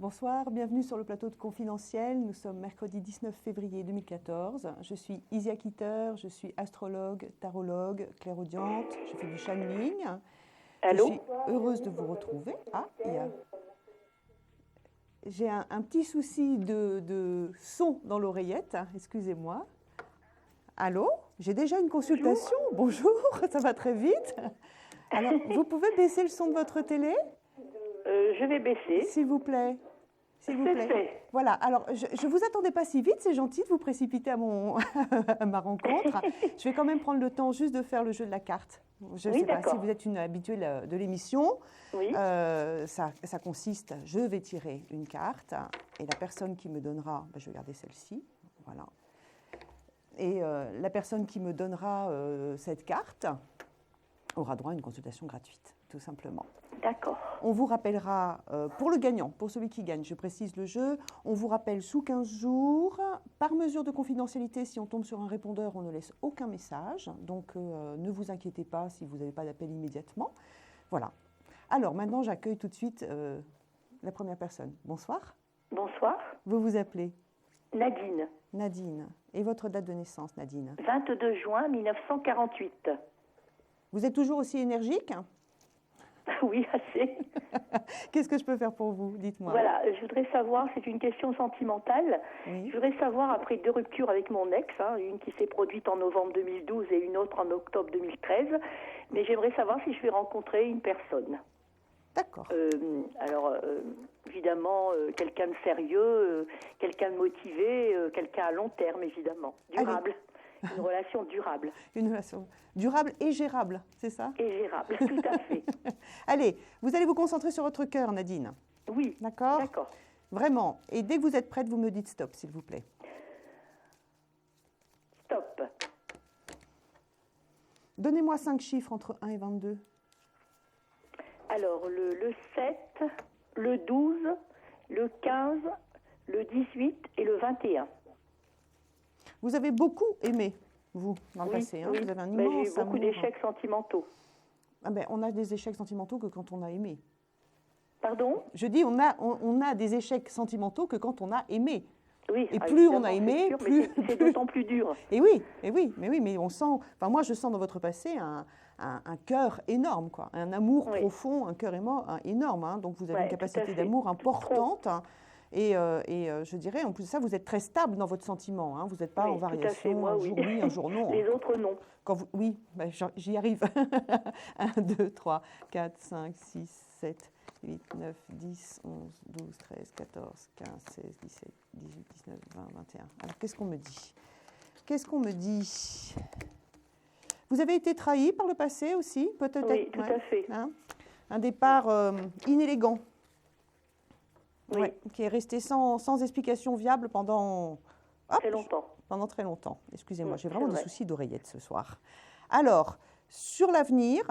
Bonsoir, bienvenue sur le plateau de Confidentiel. Nous sommes mercredi 19 février 2014. Je suis Isia Kitter, je suis astrologue, tarologue, clairaudiente, je fais du channeling. Allô ? Je suis heureuse de vous retrouver. J'ai un petit souci de son dans l'oreillette, excusez-moi. Allô ? J'ai déjà une consultation. Bonjour, ça va très vite. Alors, vous pouvez baisser le son de votre télé ? Je vais baisser. S'il vous plaît. S'il vous plaît. Fait. Voilà, alors je ne vous attendais pas si vite, c'est gentil de vous précipiter à ma rencontre. Je vais quand même prendre le temps juste de faire le jeu de la carte. Je ne sais pas si vous êtes une habituée de l'émission. Oui. Ça consiste, je vais tirer une carte et la personne qui me donnera, je vais garder celle-ci, voilà. Et la personne qui me donnera cette carte aura droit à une consultation gratuite, tout simplement. D'accord. On vous rappellera, pour le gagnant, pour celui qui gagne, je précise le jeu, on vous rappelle sous 15 jours, par mesure de confidentialité, si on tombe sur un répondeur, on ne laisse aucun message, donc ne vous inquiétez pas si vous n'avez pas d'appel immédiatement. Voilà. Alors maintenant, j'accueille tout de suite la première personne. Bonsoir. Bonsoir. Vous vous appelez ? Nadine. Nadine. Et votre date de naissance, Nadine ? 22 juin 1948. Vous êtes toujours aussi énergique ? Oui, assez. Qu'est-ce que je peux faire pour vous ? Dites-moi. Voilà, je voudrais savoir, c'est une question sentimentale. Oui. Je voudrais savoir, après 2 ruptures avec mon ex, une qui s'est produite en novembre 2012 et une autre en octobre 2013, mais j'aimerais savoir si je vais rencontrer une personne. D'accord. Alors, évidemment, quelqu'un de sérieux, quelqu'un de motivé, quelqu'un à long terme, évidemment, durable. Allez. Une relation durable. Une relation durable et gérable, c'est ça ? Et gérable, tout à fait. Allez, vous allez vous concentrer sur votre cœur, Nadine. Oui. D'accord ? D'accord. Vraiment. Et dès que vous êtes prête, vous me dites stop, s'il vous plaît. Stop. Donnez-moi 5 chiffres entre 1 et 22. Alors, le 7, le 12, le 15, le 18 et le 21. Vous avez beaucoup aimé, vous, dans le passé. Oui. Vous avez un J'ai immense eu beaucoup amour. d'échecs sentimentaux. On a des échecs sentimentaux que quand on a aimé. Pardon ? Je dis, on a des échecs sentimentaux que quand on a aimé. Oui, et plus on a aimé, sûr, plus... c'est d'autant plus dur. Mais on sent... Enfin, moi, je sens dans votre passé un cœur énorme, quoi. Un amour profond, un cœur énorme. Donc, vous avez une capacité d'amour importante. Et je dirais, en plus de ça, vous êtes très stable dans votre sentiment. Vous n'êtes pas en variation, moi, un jour oui, un jour non. Les autres, non. Oui, j'y arrive. 1, 2, 3, 4, 5, 6, 7, 8, 9, 10, 11, 12, 13, 14, 15, 16, 17, 18, 19, 20, 21. Alors, qu'est-ce qu'on me dit ? Vous avez été trahi par le passé aussi, peut-être ? Oui, tout à fait. Un départ inélégant. Oui. Qui est resté sans explication viable pendant très longtemps. Pendant très longtemps. Excusez-moi, j'ai vraiment des soucis d'oreillette ce soir. Alors, sur l'avenir,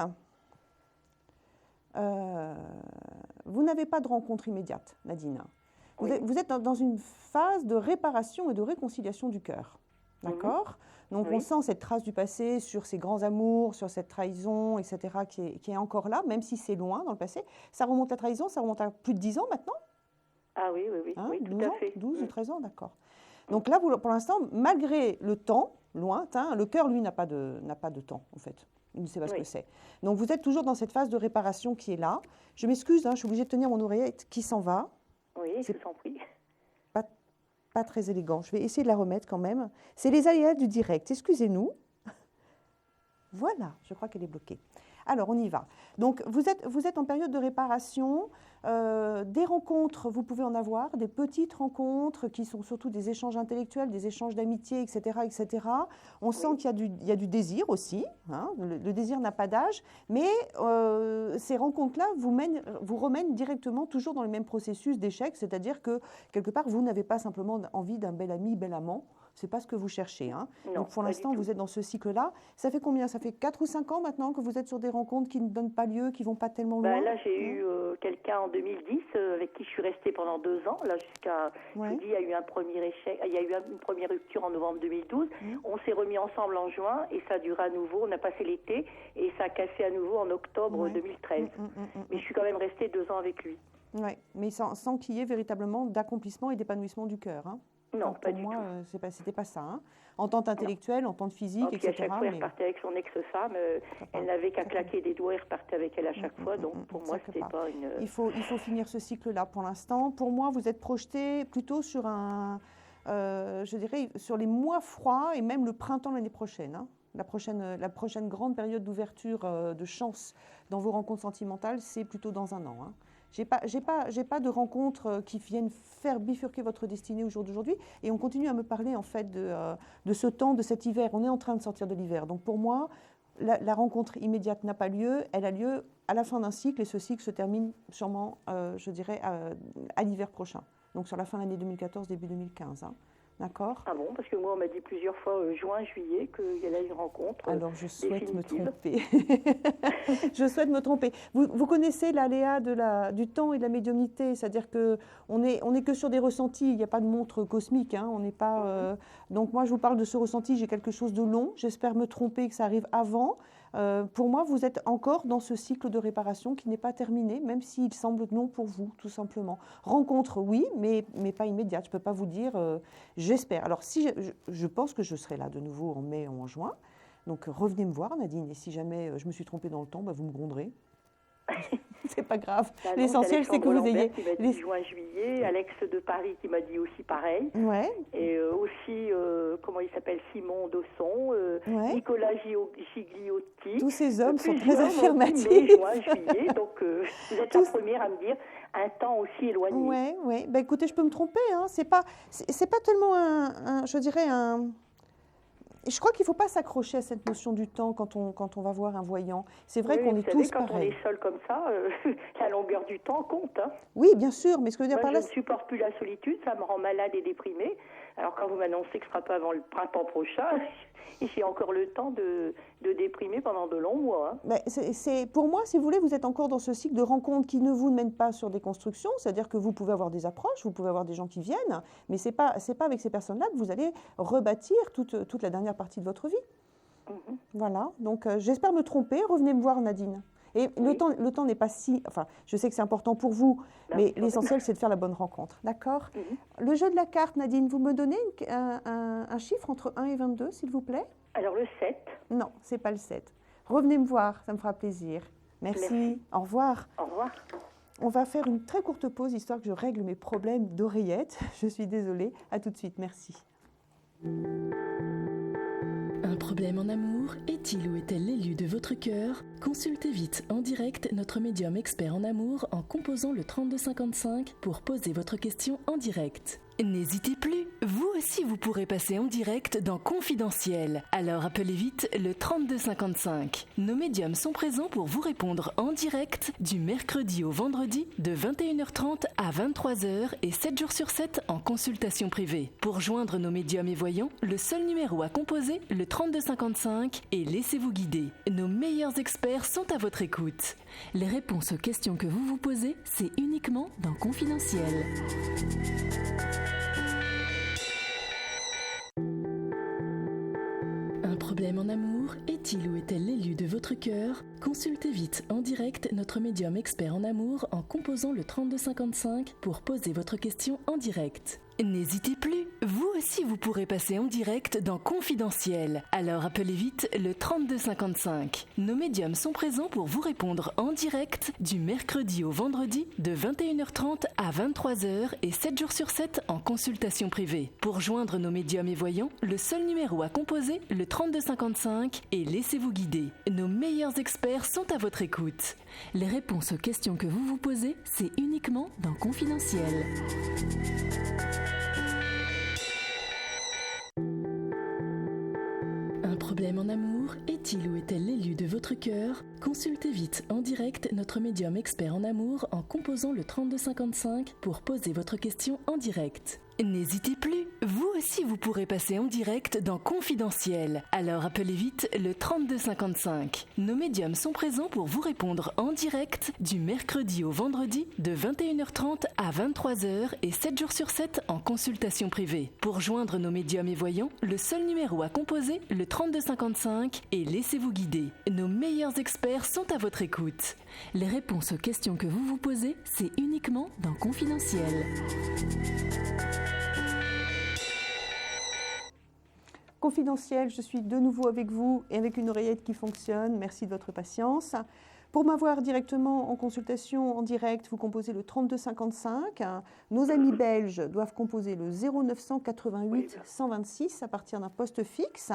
vous n'avez pas de rencontre immédiate, Nadine. Vous êtes dans une phase de réparation et de réconciliation du cœur. D'accord ? Donc, on sent cette trace du passé sur ces grands amours, sur cette trahison, etc., qui est encore là, même si c'est loin dans le passé. Ça remonte à trahison, ça remonte à plus de 10 ans maintenant ? Ah oui, tout à fait. 12 ou 13 ans, d'accord. Donc là, pour l'instant, malgré le temps lointain, le cœur, lui, n'a pas de temps, en fait. Il ne sait pas ce que c'est. Donc vous êtes toujours dans cette phase de réparation qui est là. Je m'excuse, je suis obligée de tenir mon oreillette qui s'en va. Oui, je vous en prie. Pas très élégant. Je vais essayer de la remettre quand même. C'est les aléas du direct. Excusez-nous. Voilà, je crois qu'elle est bloquée. Alors, on y va. Donc, vous êtes en période de réparation. Des rencontres, vous pouvez en avoir, des petites rencontres qui sont surtout des échanges intellectuels, des échanges d'amitié, etc., etc. On sent qu'il y a du désir aussi. Hein, le désir n'a pas d'âge. Mais ces rencontres-là vous remènent directement toujours dans le même processus d'échec. C'est-à-dire que, quelque part, vous n'avez pas simplement envie d'un bel ami, bel amant. Ce n'est pas ce que vous cherchez. Hein. Non, donc pour l'instant, vous êtes dans ce cycle-là. Ça fait combien? Ça fait 4 ou 5 ans maintenant que vous êtes sur des rencontres qui ne donnent pas lieu, qui ne vont pas tellement loin? Là, j'ai eu quelqu'un en 2010 avec qui je suis restée pendant 2 ans. Là, jusqu'à, je vous dis, il y a eu un premier échec, il y a eu une première rupture en novembre 2012. On s'est remis ensemble en juin et ça dure à nouveau. On a passé l'été et ça a cassé à nouveau en octobre 2013. Mais je suis quand même restée 2 ans avec lui. Oui, mais sans qu'il y ait véritablement d'accomplissement et d'épanouissement du cœur. Hein. Non, pas du tout. C'était pas ça. Hein. Entente intellectuelle, entente physique, etc. À chaque fois, elle repartait avec son ex-femme. Elle n'avait qu'à claquer des doigts et repartait avec elle à chaque fois. Donc, pour moi, c'était pas une... Il faut finir ce cycle-là pour l'instant. Pour moi, vous êtes projeté plutôt sur je dirais, sur les mois froids et même le printemps l'année prochaine. Hein. La prochaine grande période d'ouverture de chance dans vos rencontres sentimentales, c'est plutôt dans un an. Hein. J'ai pas de rencontres qui viennent faire bifurquer votre destinée au jour d'aujourd'hui. Et on continue à me parler en fait de ce temps, de cet hiver. On est en train de sortir de l'hiver. Donc pour moi, la rencontre immédiate n'a pas lieu. Elle a lieu à la fin d'un cycle et ce cycle se termine sûrement, je dirais, à l'hiver prochain. Donc sur la fin de l'année 2014, début 2015. Hein. D'accord. Ah bon, parce que moi, on m'a dit plusieurs fois, juin, juillet, qu'il y avait une rencontre. Alors, je souhaite me tromper. Je souhaite me tromper. Vous connaissez l'aléa du temps et de la médiumnité, c'est-à-dire qu'on est que sur des ressentis, il n'y a pas de montre cosmique. Hein, on n'est pas, donc, moi, je vous parle de ce ressenti, j'ai quelque chose de long. J'espère me tromper, que ça arrive avant. Pour moi, vous êtes encore dans ce cycle de réparation qui n'est pas terminé, même s'il semble non pour vous, tout simplement. Rencontre, oui, mais pas immédiate. Je ne peux pas vous dire, j'espère. Alors, si je pense que je serai là de nouveau en mai ou en juin. Donc, revenez me voir, Nadine. Et si jamais je me suis trompée dans le temps, vous me gronderez. C'est pas grave. L'essentiel, c'est que vous ayez... Qui m'a dit juin, juillet, Alex de Paris qui m'a dit aussi pareil. Ouais. Et aussi, comment il s'appelle, Simon Dosson, Nicolas Gigliotti. Tous ces hommes sont très affirmatifs. Mai, juin, juillet, donc vous êtes la première à me dire un temps aussi éloigné. Oui. Ben, écoutez, je peux me tromper. Hein. C'est pas tellement je dirais je crois qu'il ne faut pas s'accrocher à cette notion du temps quand on va voir un voyant. C'est vrai qu'on est tous pareils. Quand on est seul comme ça, la longueur du temps compte. Hein. Oui, bien sûr, mais ce que je veux dire par là... Je ne supporte plus la solitude, ça me rend malade et déprimée. Alors quand vous m'annoncez que ce ne sera pas avant le printemps prochain, j'ai encore le temps de déprimer pendant de longs mois. Hein. Mais pour moi, si vous voulez, vous êtes encore dans ce cycle de rencontres qui ne vous mènent pas sur des constructions, c'est-à-dire que vous pouvez avoir des approches, vous pouvez avoir des gens qui viennent, mais ce n'est pas avec ces personnes-là que vous allez rebâtir toute la dernière partie de votre vie. Voilà, donc j'espère me tromper, revenez me voir Nadine. Et le temps n'est pas si... Enfin, je sais que c'est important pour vous, mais l'essentiel, c'est de faire la bonne rencontre. D'accord ? Le jeu de la carte, Nadine, vous me donnez un chiffre entre 1 et 22, s'il vous plaît ? Alors, le 7. Non, ce n'est pas le 7. Revenez me voir, ça me fera plaisir. Merci. Au revoir. Au revoir. On va faire une très courte pause, histoire que je règle mes problèmes d'oreillette. Je suis désolée. À tout de suite. Merci. Un problème en amour? Est-il ou est-elle l'élu de votre cœur? Consultez vite en direct notre médium expert en amour en composant le 3255 pour poser votre question en direct. N'hésitez plus, vous aussi vous pourrez passer en direct dans Confidentiel. Alors appelez vite le 3255. Nos médiums sont présents pour vous répondre en direct du mercredi au vendredi de 21h30 à 23h et 7 jours sur 7 en consultation privée. Pour joindre nos médiums et voyants, le seul numéro à composer, le 3255, et laissez-vous guider. Nos meilleurs experts sont à votre écoute. Les réponses aux questions que vous vous posez, c'est uniquement dans Confidentiel. Un problème en amour? Est-il ou est-elle l'élu de votre cœur? Consultez vite en direct notre médium expert en amour en composant le 3255 pour poser votre question en direct. N'hésitez plus, vous aussi vous pourrez passer en direct dans Confidentiel. Alors appelez vite le 3255. Nos médiums sont présents pour vous répondre en direct du mercredi au vendredi de 21h30 à 23h et 7 jours sur 7 en consultation privée. Pour joindre nos médiums et voyants, le seul numéro à composer, le 3255, et laissez-vous guider. Nos meilleurs experts sont à votre écoute. Les réponses aux questions que vous vous posez, c'est uniquement dans Confidentiel. Un problème en amour, est-il ou est-elle l'élu de votre cœur? Consultez vite en direct notre médium expert en amour en composant le 3255 pour poser votre question en direct. N'hésitez plus, vous aussi vous pourrez passer en direct dans Confidentiel. Alors appelez vite le 3255. Nos médiums sont présents pour vous répondre en direct du mercredi au vendredi de 21h30 à 23h et 7 jours sur 7 en consultation privée. Pour joindre nos médiums et voyants, le seul numéro à composer, le 3255, et laissez-vous guider. Nos meilleurs experts sont à votre écoute. Les réponses aux questions que vous vous posez, c'est uniquement dans Confidentiel. Confidentiel, je suis de nouveau avec vous et avec une oreillette qui fonctionne. Merci de votre patience. Pour m'avoir directement en consultation en direct, vous composez le 3255. Nos amis belges doivent composer le 0988 126 à partir d'un poste fixe.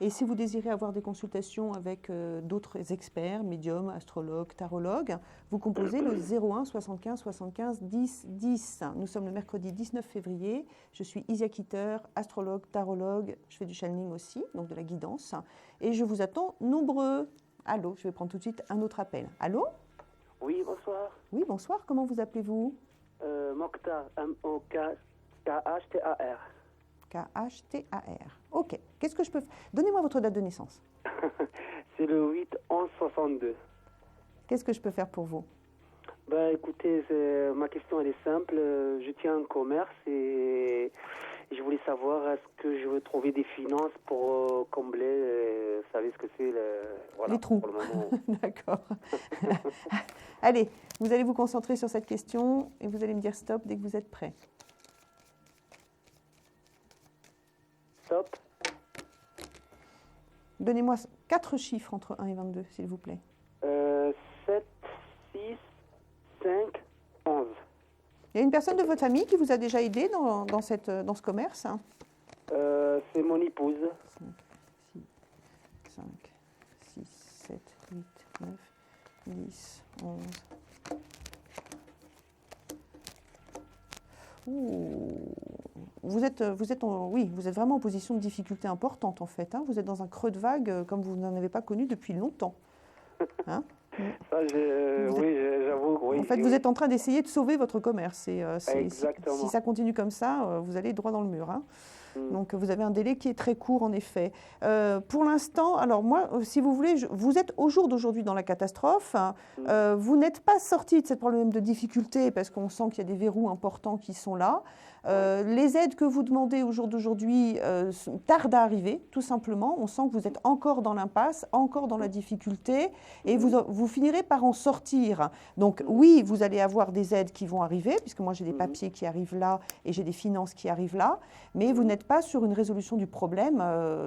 Et si vous désirez avoir des consultations avec d'autres experts, médiums, astrologues, tarologues, vous composez le 01 75 75 10 10. Nous sommes le mercredi 19 février. Je suis Isia Kitter, astrologue, tarologue. Je fais du channeling aussi, donc de la guidance. Et je vous attends nombreux. Allô, je vais prendre tout de suite un autre appel. Allô? Oui, bonsoir. Oui, bonsoir. Comment vous appelez-vous? Mokhtar, M-O-K-H-T-A-R. K-H-T-A-R. Ok. Qu'est-ce que je peux faire? Donnez-moi votre date de naissance. C'est le 8-11-62. Qu'est-ce que je peux faire pour vous? Ben, écoutez, ma question elle est simple. Je tiens un commerce et je voulais savoir est-ce que je veux trouver des finances pour combler, vous savez ce que c'est, voilà, les trous. Pour le moment. D'accord. Allez, vous allez vous concentrer sur cette question et vous allez me dire stop dès que vous êtes prêt. Stop. Donnez-moi 4 chiffres entre 1 et 22, s'il vous plaît. 7, 6, 5, 11. Il y a une personne de votre famille qui vous a déjà aidé dans ce commerce? C'est mon épouse. 5, 6, 7, 8, 9, 10, 11. Ouh. Vous êtes vraiment en position de difficulté importante en fait. Hein. Vous êtes dans un creux de vague comme vous n'en avez pas connu depuis longtemps. Hein? Ça, oui, j'avoue. Oui, en fait, vous êtes en train d'essayer de sauver votre commerce. Exactement. Si ça continue comme ça, vous allez droit dans le mur. Hein. Donc, vous avez un délai qui est très court, en effet. Pour l'instant, alors moi, si vous voulez, vous êtes au jour d'aujourd'hui dans la catastrophe. Vous n'êtes pas sorti de ce problème de difficulté parce qu'on sent qu'il y a des verrous importants qui sont là. Les aides que vous demandez au jour d'aujourd'hui tardent à arriver, tout simplement. On sent que vous êtes encore dans l'impasse, encore dans la difficulté, et vous finirez par en sortir. Donc oui, vous allez avoir des aides qui vont arriver, puisque moi j'ai des papiers qui arrivent là, et j'ai des finances qui arrivent là, mais vous n'êtes pas sur une résolution du problème,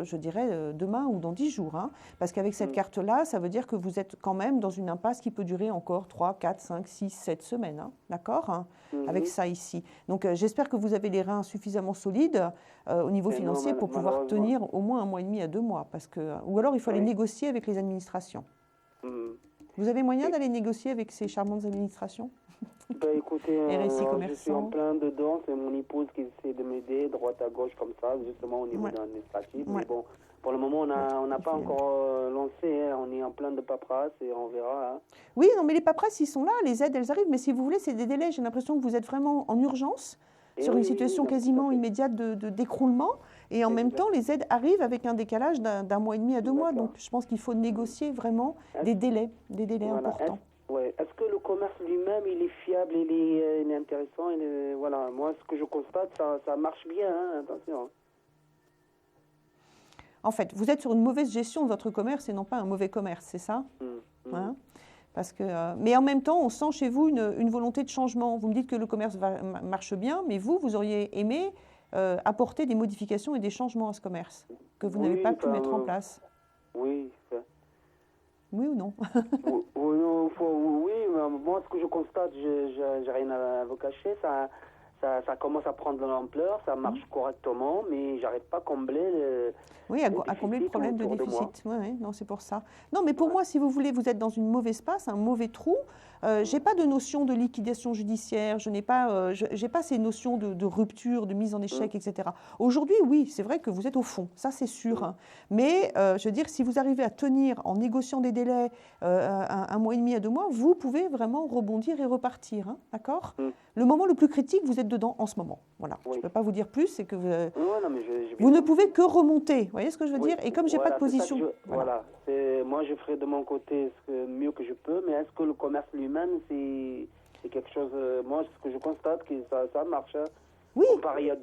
je dirais, demain ou dans 10 jours. Hein, parce qu'avec cette carte-là, ça veut dire que vous êtes quand même dans une impasse qui peut durer encore 3, 4, 5, 6, 7 semaines. Hein, d'accord hein, avec ça ici. Donc j'espère que vous avez les reins suffisamment solides au niveau financier pour pouvoir tenir au moins 1 mois et demi à 2 mois. Ou alors il faut aller négocier avec les administrations. Vous avez moyen d'aller négocier avec ces charmantes administrations? Écoutez, je suis en plein dedans, c'est mon épouse qui essaie de m'aider, droite à gauche comme ça, justement au niveau de l'administratif. Mais bon, pour le moment, on n'a pas encore lancé, hein, on est en plein de paperasse et on verra. Hein. Oui, non, mais les paperasses, ils sont là, les aides, elles arrivent, mais si vous voulez, c'est des délais. J'ai l'impression que vous êtes vraiment en urgence, sur une situation quasiment immédiate de d'écroulement, et en même temps, les aides arrivent avec un décalage d'1 mois et demi à 2 mois. Donc, je pense qu'il faut négocier vraiment des délais importants. Est-ce que le commerce lui-même, il est fiable, il est intéressant voilà. Moi, ce que je constate, ça marche bien, hein, attention. En fait, vous êtes sur une mauvaise gestion de votre commerce et non pas un mauvais commerce, c'est ça hein? Parce que, mais en même temps, on sent chez vous une volonté de changement. Vous me dites que le commerce marche bien, mais vous auriez aimé apporter des modifications et des changements à ce commerce que vous n'avez pas pu mettre en place. Oui. Oui ou non? Oui, mais moi, ce que je constate, j'ai rien à vous cacher, ça commence à prendre de l'ampleur, ça marche correctement, mais j'arrive pas à combler à combler le problème de déficit. Oui, non, c'est pour ça. Non, mais pour moi, si vous voulez, vous êtes dans une mauvaise passe, un mauvais trou. J'ai pas de notion de liquidation judiciaire, je n'ai pas, j'ai pas ces notions de rupture, de mise en échec, etc. Aujourd'hui, oui, c'est vrai que vous êtes au fond, ça c'est sûr. Hein. Mais je veux dire, si vous arrivez à tenir en négociant des délais un mois et demi à 2 mois, vous pouvez vraiment rebondir et repartir, hein, d'accord? Le moment le plus critique, vous êtes dedans en ce moment. Voilà. Je ne peux pas vous dire plus, c'est que vous ne pouvez que remonter. Vous voyez ce que je veux dire? Et comme je n'ai pas de position. Moi, je ferai de mon côté mieux que je peux, mais est-ce que le commerce lui-même, c'est quelque chose. Moi, ce que je constate, que ça marche. Hein. Oui. Comparé il y a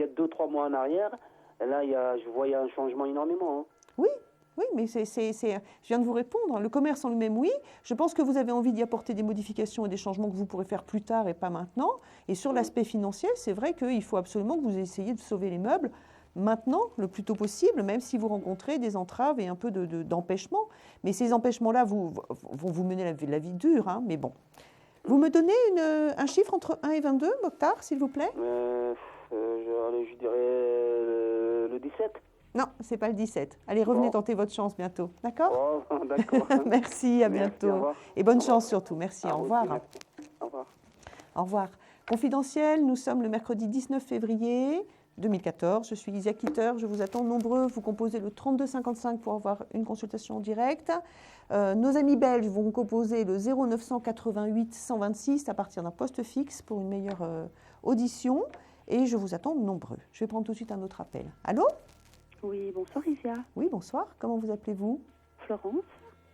2-3 mois en arrière, là, je voyais un changement énormément. Hein. Oui. Oui, mais je viens de vous répondre. Le commerce en lui-même, oui. Je pense que vous avez envie d'y apporter des modifications et des changements que vous pourrez faire plus tard et pas maintenant. Et sur l'aspect financier, c'est vrai qu'il faut absolument que vous essayiez de sauver les meubles maintenant, le plus tôt possible, même si vous rencontrez des entraves et un peu d'empêchements. Mais ces empêchements-là vont vous mener la vie dure, hein, mais bon. Vous me donnez un chiffre entre 1 et 22, Mokhtar, s'il vous plaît? Je dirais le 17. Non, ce n'est pas le 17. Allez, revenez tenter votre chance bientôt. D'accord? Oh, d'accord. Merci, à bientôt. Merci, et bonne chance surtout. Merci, au revoir. Au revoir. Au revoir. Confidentiel, nous sommes le mercredi 19 février 2014. Je suis Isia Kitter. Je vous attends nombreux. Vous composez le 3255 pour avoir une consultation en direct. Nos amis belges vont composer le 0988 126 à partir d'un poste fixe pour une meilleure audition. Et je vous attends nombreux. Je vais prendre tout de suite un autre appel. Allô? Oui, bonsoir Isia. Oui, bonsoir. Comment vous appelez-vous? Florence.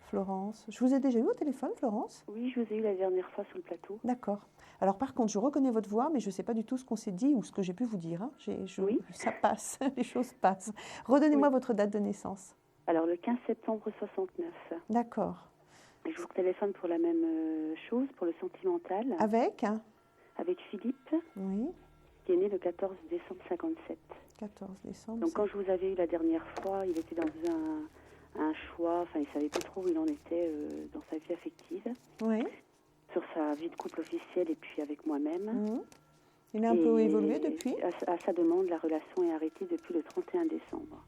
Florence. Je vous ai déjà eu au téléphone, Florence? Oui, je vous ai eu la dernière fois sur le plateau. D'accord. Alors par contre, je reconnais votre voix, mais je ne sais pas du tout ce qu'on s'est dit ou ce que j'ai pu vous dire. Hein. Oui. Ça passe, les choses passent. Redonnez-moi votre date de naissance. Alors le 15 septembre 69. D'accord. Je vous téléphone pour la même chose, pour le sentimental. Avec Philippe. Oui. Qui est né le 14 décembre 57. 14 décembre. Donc quand je vous avais eu la dernière fois, il était dans un choix, enfin il ne savait plus trop où il en était dans sa vie affective. Oui. Sur sa vie de couple officielle et puis avec moi-même. Mmh. Il a un peu évolué depuis? À sa demande, la relation est arrêtée depuis le 31 décembre.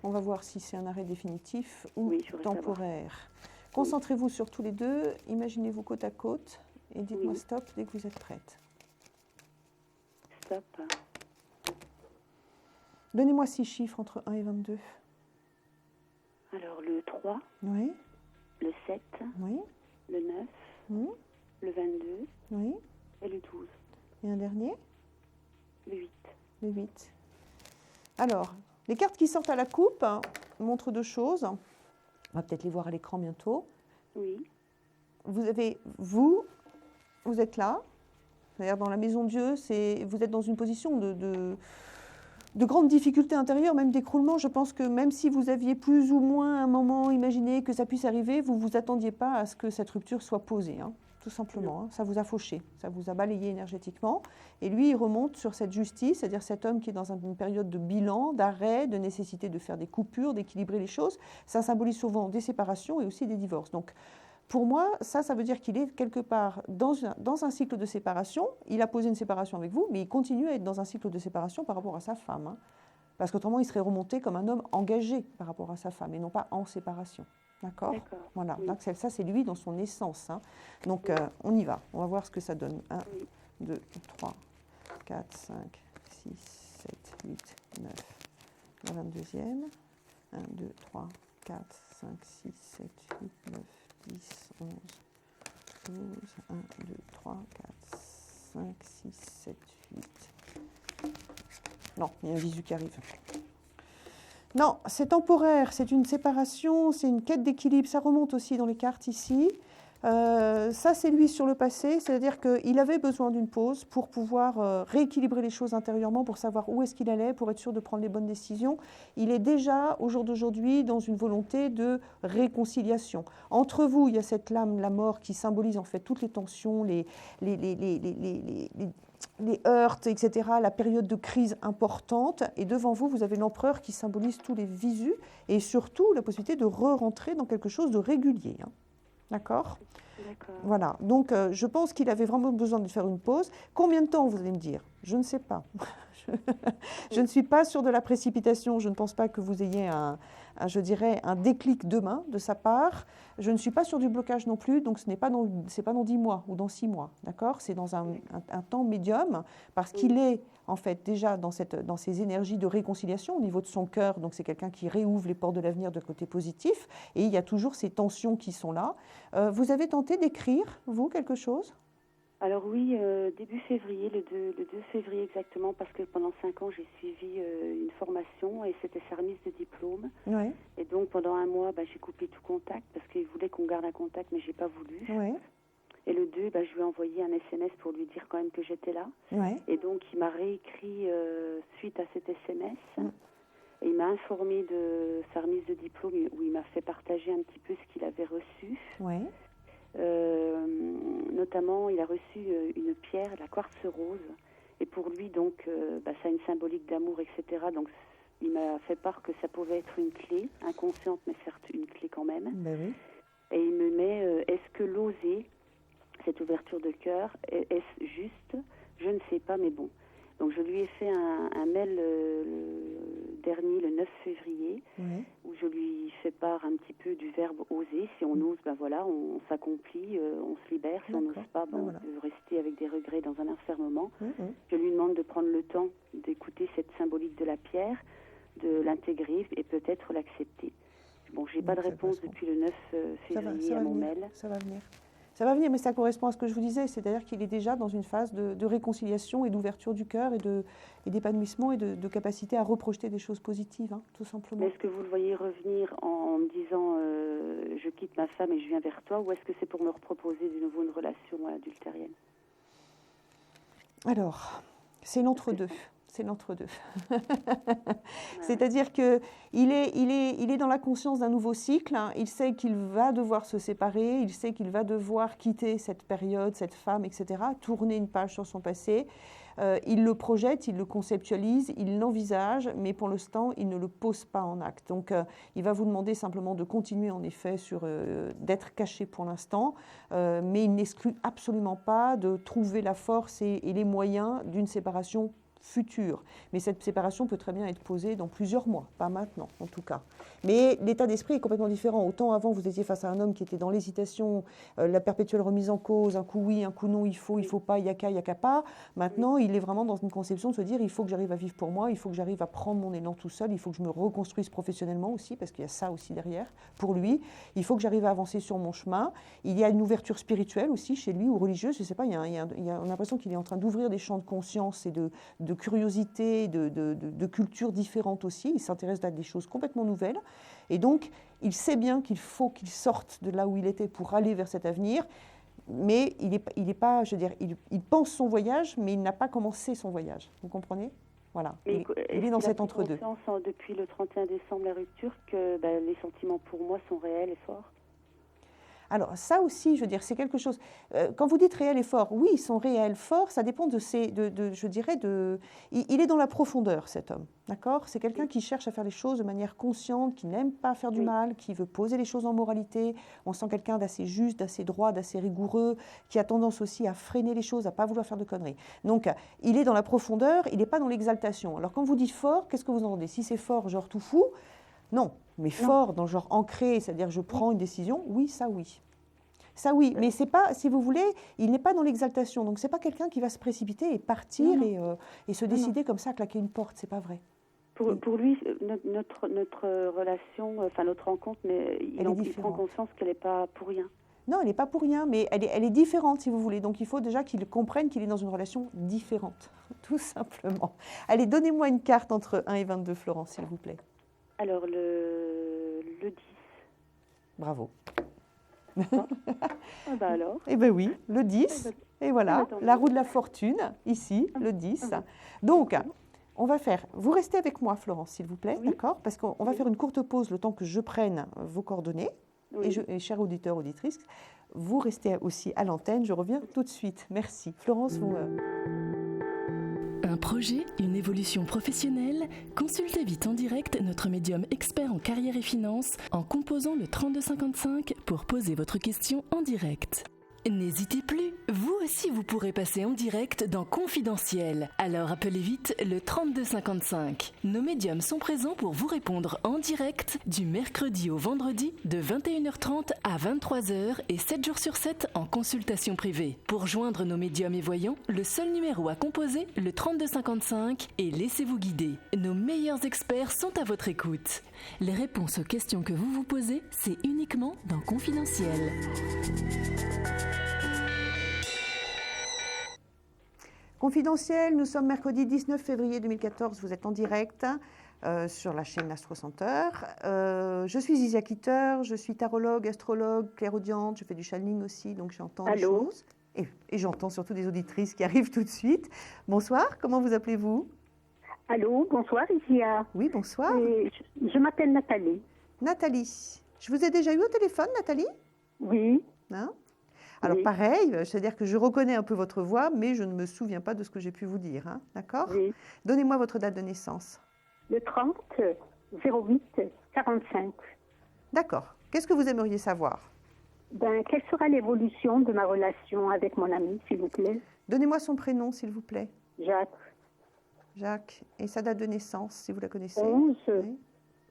On va voir si c'est un arrêt définitif ou temporaire. Concentrez-vous sur tous les deux, imaginez-vous côte à côte et dites-moi stop dès que vous êtes prête. Stop. Donnez-moi 6 chiffres entre 1 et 22. Alors le 3. Oui. Le 7. Oui. Le 9. Oui. Le 22. Oui. Et le 12. Et un dernier? Le 8. Le 8. Alors, les cartes qui sortent à la coupe montrent 2 choses. On va peut-être les voir à l'écran bientôt. Oui. Vous êtes là. C'est-à-dire dans la maison de Dieu, vous êtes dans une position de grandes difficultés intérieures, même d'écroulement. Je pense que même si vous aviez plus ou moins un moment imaginé que ça puisse arriver, vous ne vous attendiez pas à ce que cette rupture soit posée, hein, tout simplement. Hein. Ça vous a fauché, ça vous a balayé énergétiquement. Et lui, il remonte sur cette justice, c'est-à-dire cet homme qui est dans une période de bilan, d'arrêt, de nécessité de faire des coupures, d'équilibrer les choses. Ça symbolise souvent des séparations et aussi des divorces. Donc, pour moi, ça veut dire qu'il est quelque part dans un cycle de séparation. Il a posé une séparation avec vous, mais il continue à être dans un cycle de séparation par rapport à sa femme. Hein. Parce qu'autrement, il serait remonté comme un homme engagé par rapport à sa femme et non pas en séparation. D'accord. Voilà. Oui. Donc ça, c'est lui dans son essence. Hein. Donc, on y va. On va voir ce que ça donne. 1, 2, 3, 4, 5, 6, 7, 8, 9. La 22e. 1, 2, 3, 4, 5, 6, 7, 8, 9. 10, 11, 12, 1, 2, 3, 4, 5, 6, 7, 8. Non, il y a un visu qui arrive. Non, c'est temporaire, c'est une séparation, c'est une quête d'équilibre. Ça remonte aussi dans les cartes ici. Ça, c'est lui sur le passé, c'est-à-dire qu'il avait besoin d'une pause pour pouvoir rééquilibrer les choses intérieurement, pour savoir où est-ce qu'il allait, pour être sûr de prendre les bonnes décisions. Il est déjà, au jour d'aujourd'hui, dans une volonté de réconciliation. Entre vous, il y a cette lame, la mort, qui symbolise en fait toutes les tensions, les heurts, etc., la période de crise importante. Et devant vous, vous avez l'empereur qui symbolise tous les visus et surtout la possibilité de re-rentrer dans quelque chose de régulier. Hein. D'accord ? Voilà. Donc, je pense qu'il avait vraiment besoin de faire une pause. Combien de temps, vous allez me dire ? Je ne sais pas. Je ne suis pas sûre de la précipitation. Je ne pense pas que vous ayez je dirais, un déclic demain de sa part. Je ne suis pas sûre du blocage non plus. Donc, ce n'est pas dans 10 mois ou dans 6 mois. D'accord ? C'est dans un temps médium parce qu'il est en fait déjà dans ces énergies de réconciliation au niveau de son cœur. Donc, c'est quelqu'un qui réouvre les portes de l'avenir de côté positif. Et il y a toujours ces tensions qui sont là. Vous avez tenté d'écrire, vous, quelque chose ? Alors oui, début février, le 2 février exactement, parce que pendant 5 ans, j'ai suivi une formation et c'était sa remise de diplôme. Ouais. Et donc pendant un mois, j'ai coupé tout contact parce qu'il voulait qu'on garde un contact, mais j'ai pas voulu. Ouais. Et le 2, je lui ai envoyé un SMS pour lui dire quand même que j'étais là. Ouais. Et donc il m'a réécrit suite à cet SMS. Et il m'a informé de sa remise de diplôme où il m'a fait partager un petit peu ce qu'il avait reçu. Ouais. Notamment, il a reçu une pierre, la quartz rose. Et pour lui, donc, ça a une symbolique d'amour, etc. Donc, il m'a fait part que ça pouvait être une clé, inconsciente, mais certes une clé quand même. Ben oui. Et il me met, est-ce que l'oser, cette ouverture de cœur, est-ce juste ? Je ne sais pas, mais bon. Donc, je lui ai fait un mail dernier, le 9 février, où je lui fais part un petit peu du verbe oser. Si on ose, on s'accomplit, on se libère. Si on n'ose pas, on peut rester avec des regrets dans un enfermement. Je lui demande de prendre le temps d'écouter cette symbolique de la pierre, de l'intégrer et peut-être l'accepter. Bon, j'ai pas de réponse depuis le 9 février à mon mail. Ça va venir. Ça va venir, mais ça correspond à ce que je vous disais, c'est-à-dire qu'il est déjà dans une phase de réconciliation et d'ouverture du cœur et d'épanouissement et de capacité à reprojeter des choses positives, hein, tout simplement. Mais est-ce que vous le voyez revenir en me disant je quitte ma femme et je viens vers toi, ou est-ce que c'est pour me reproposer de nouveau une relation adultérienne ? Alors, c'est l'entre-deux. C'est l'entre-deux. C'est-à-dire qu'il est dans la conscience d'un nouveau cycle. Hein. Il sait qu'il va devoir se séparer. Il sait qu'il va devoir quitter cette période, cette femme, etc. Tourner une page sur son passé. Il le projette, il le conceptualise, il l'envisage, mais pour l'instant, il ne le pose pas en acte. Donc, il va vous demander simplement de continuer, en effet, d'être caché pour l'instant, mais il n'exclut absolument pas de trouver la force et les moyens d'une séparation future. Mais cette séparation peut très bien être posée dans plusieurs mois, pas maintenant en tout cas. Mais l'état d'esprit est complètement différent. Autant avant, vous étiez face à un homme qui était dans l'hésitation, la perpétuelle remise en cause, un coup oui, un coup non, il faut pas, il y a qu'à pas. Maintenant, il est vraiment dans une conception de se dire, il faut que j'arrive à vivre pour moi, il faut que j'arrive à prendre mon élan tout seul, il faut que je me reconstruise professionnellement aussi, parce qu'il y a ça aussi derrière, pour lui. Il faut que j'arrive à avancer sur mon chemin. Il y a une ouverture spirituelle aussi chez lui, ou religieuse, je ne sais pas, on a l'impression qu'il est en train d'ouvrir des champs de conscience et de curiosité, de cultures différentes aussi. Il s'intéresse à des choses complètement nouvelles. Et donc, il sait bien qu'il faut qu'il sorte de là où il était pour aller vers cet avenir. Mais il est pas, je veux dire, il pense son voyage, mais il n'a pas commencé son voyage. Vous comprenez ? Voilà. Il est dans cet entre-deux. Il a conscience, depuis le 31 décembre, la rupture, que les sentiments pour moi sont réels et forts ? Alors ça aussi, je veux dire, c'est quelque chose. Quand vous dites réel et fort, oui, ils sont réels, forts. Ça dépend il est dans la profondeur, cet homme, d'accord ? C'est quelqu'un qui cherche à faire les choses de manière consciente, qui n'aime pas faire du mal, qui veut poser les choses en moralité. On sent quelqu'un d'assez juste, d'assez droit, d'assez rigoureux, qui a tendance aussi à freiner les choses, à pas vouloir faire de conneries. Donc, il est dans la profondeur, il n'est pas dans l'exaltation. Alors, quand vous dites fort, qu'est-ce que vous entendez ? Si c'est fort, genre tout fou, non. Mais fort, dans le genre ancré, c'est-à-dire je prends une décision, oui, ça oui. Ça oui, mais c'est pas, si vous voulez, il n'est pas dans l'exaltation. Donc c'est pas quelqu'un qui va se précipiter et partir et se décider comme ça à claquer une porte, c'est pas vrai. Pour lui, notre relation, notre rencontre, mais il prend conscience qu'elle n'est pas pour rien. Non, elle n'est pas pour rien, mais elle est différente, si vous voulez. Donc il faut déjà qu'il comprenne qu'il est dans une relation différente, tout simplement. Allez, donnez-moi une carte entre 1 et 22, Florence, s'il vous plaît. Alors, le 10. Bravo. Ah bah alors. Eh bien oui, le 10. Et voilà, la roue de la fortune, ici, le 10. Donc, on va faire... Vous restez avec moi, Florence, s'il vous plaît, d'accord? Parce qu'on va faire une courte pause le temps que je prenne vos coordonnées. Et chers auditeurs, auditrices, vous restez aussi à l'antenne. Je reviens tout de suite. Merci. Florence, vous... Un projet, une évolution professionnelle? Consultez vite en direct notre médium expert en carrière et finances en composant le 3255 pour poser votre question en direct. N'hésitez plus, vous aussi vous pourrez passer en direct dans Confidentiel. Alors appelez vite le 3255. Nos médiums sont présents pour vous répondre en direct du mercredi au vendredi de 21h30 à 23h et 7 jours sur 7 en consultation privée. Pour joindre nos médiums et voyants, le seul numéro à composer, le 3255, et laissez-vous guider. Nos meilleurs experts sont à votre écoute. Les réponses aux questions que vous vous posez, c'est uniquement dans Confidentiel. Confidentiel, nous sommes mercredi 19 février 2014, vous êtes en direct sur la chaîne Astro Center. Je suis Isia Kitter, je suis tarologue, astrologue, clairaudiente, je fais du channeling aussi, donc j'entends des choses. Et j'entends surtout des auditrices qui arrivent tout de suite. Bonsoir, comment vous appelez-vous? Allô, bonsoir Isia. Oui, bonsoir. Je m'appelle Nathalie. Nathalie, je vous ai déjà eu au téléphone, Nathalie? Oui. Hein? Alors pareil, c'est-à-dire que je reconnais un peu votre voix, mais je ne me souviens pas de ce que j'ai pu vous dire, hein, d'accord? Oui. Donnez-moi votre date de naissance. Le 30 08 45. D'accord. Qu'est-ce que vous aimeriez savoir? Quelle sera l'évolution de ma relation avec mon ami, s'il vous plaît? Donnez-moi son prénom, s'il vous plaît. Jacques. Jacques. Et sa date de naissance, si vous la connaissez?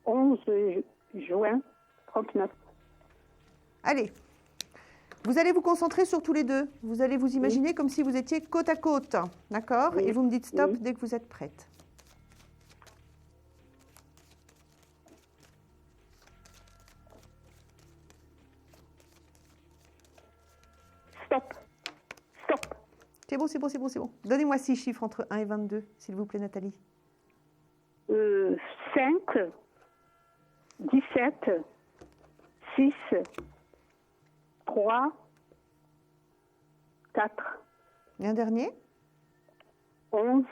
11 juin 39. Allez. Vous allez vous concentrer sur tous les deux. Vous allez vous imaginer comme si vous étiez côte à côte. D'accord? Et vous me dites stop dès que vous êtes prête. Stop. Stop. C'est bon, c'est bon, c'est bon, c'est bon. Donnez-moi 6 chiffres entre 1 et 22, s'il vous plaît, Nathalie. 5, 17, 6, 3, 4. Et un dernier? 11.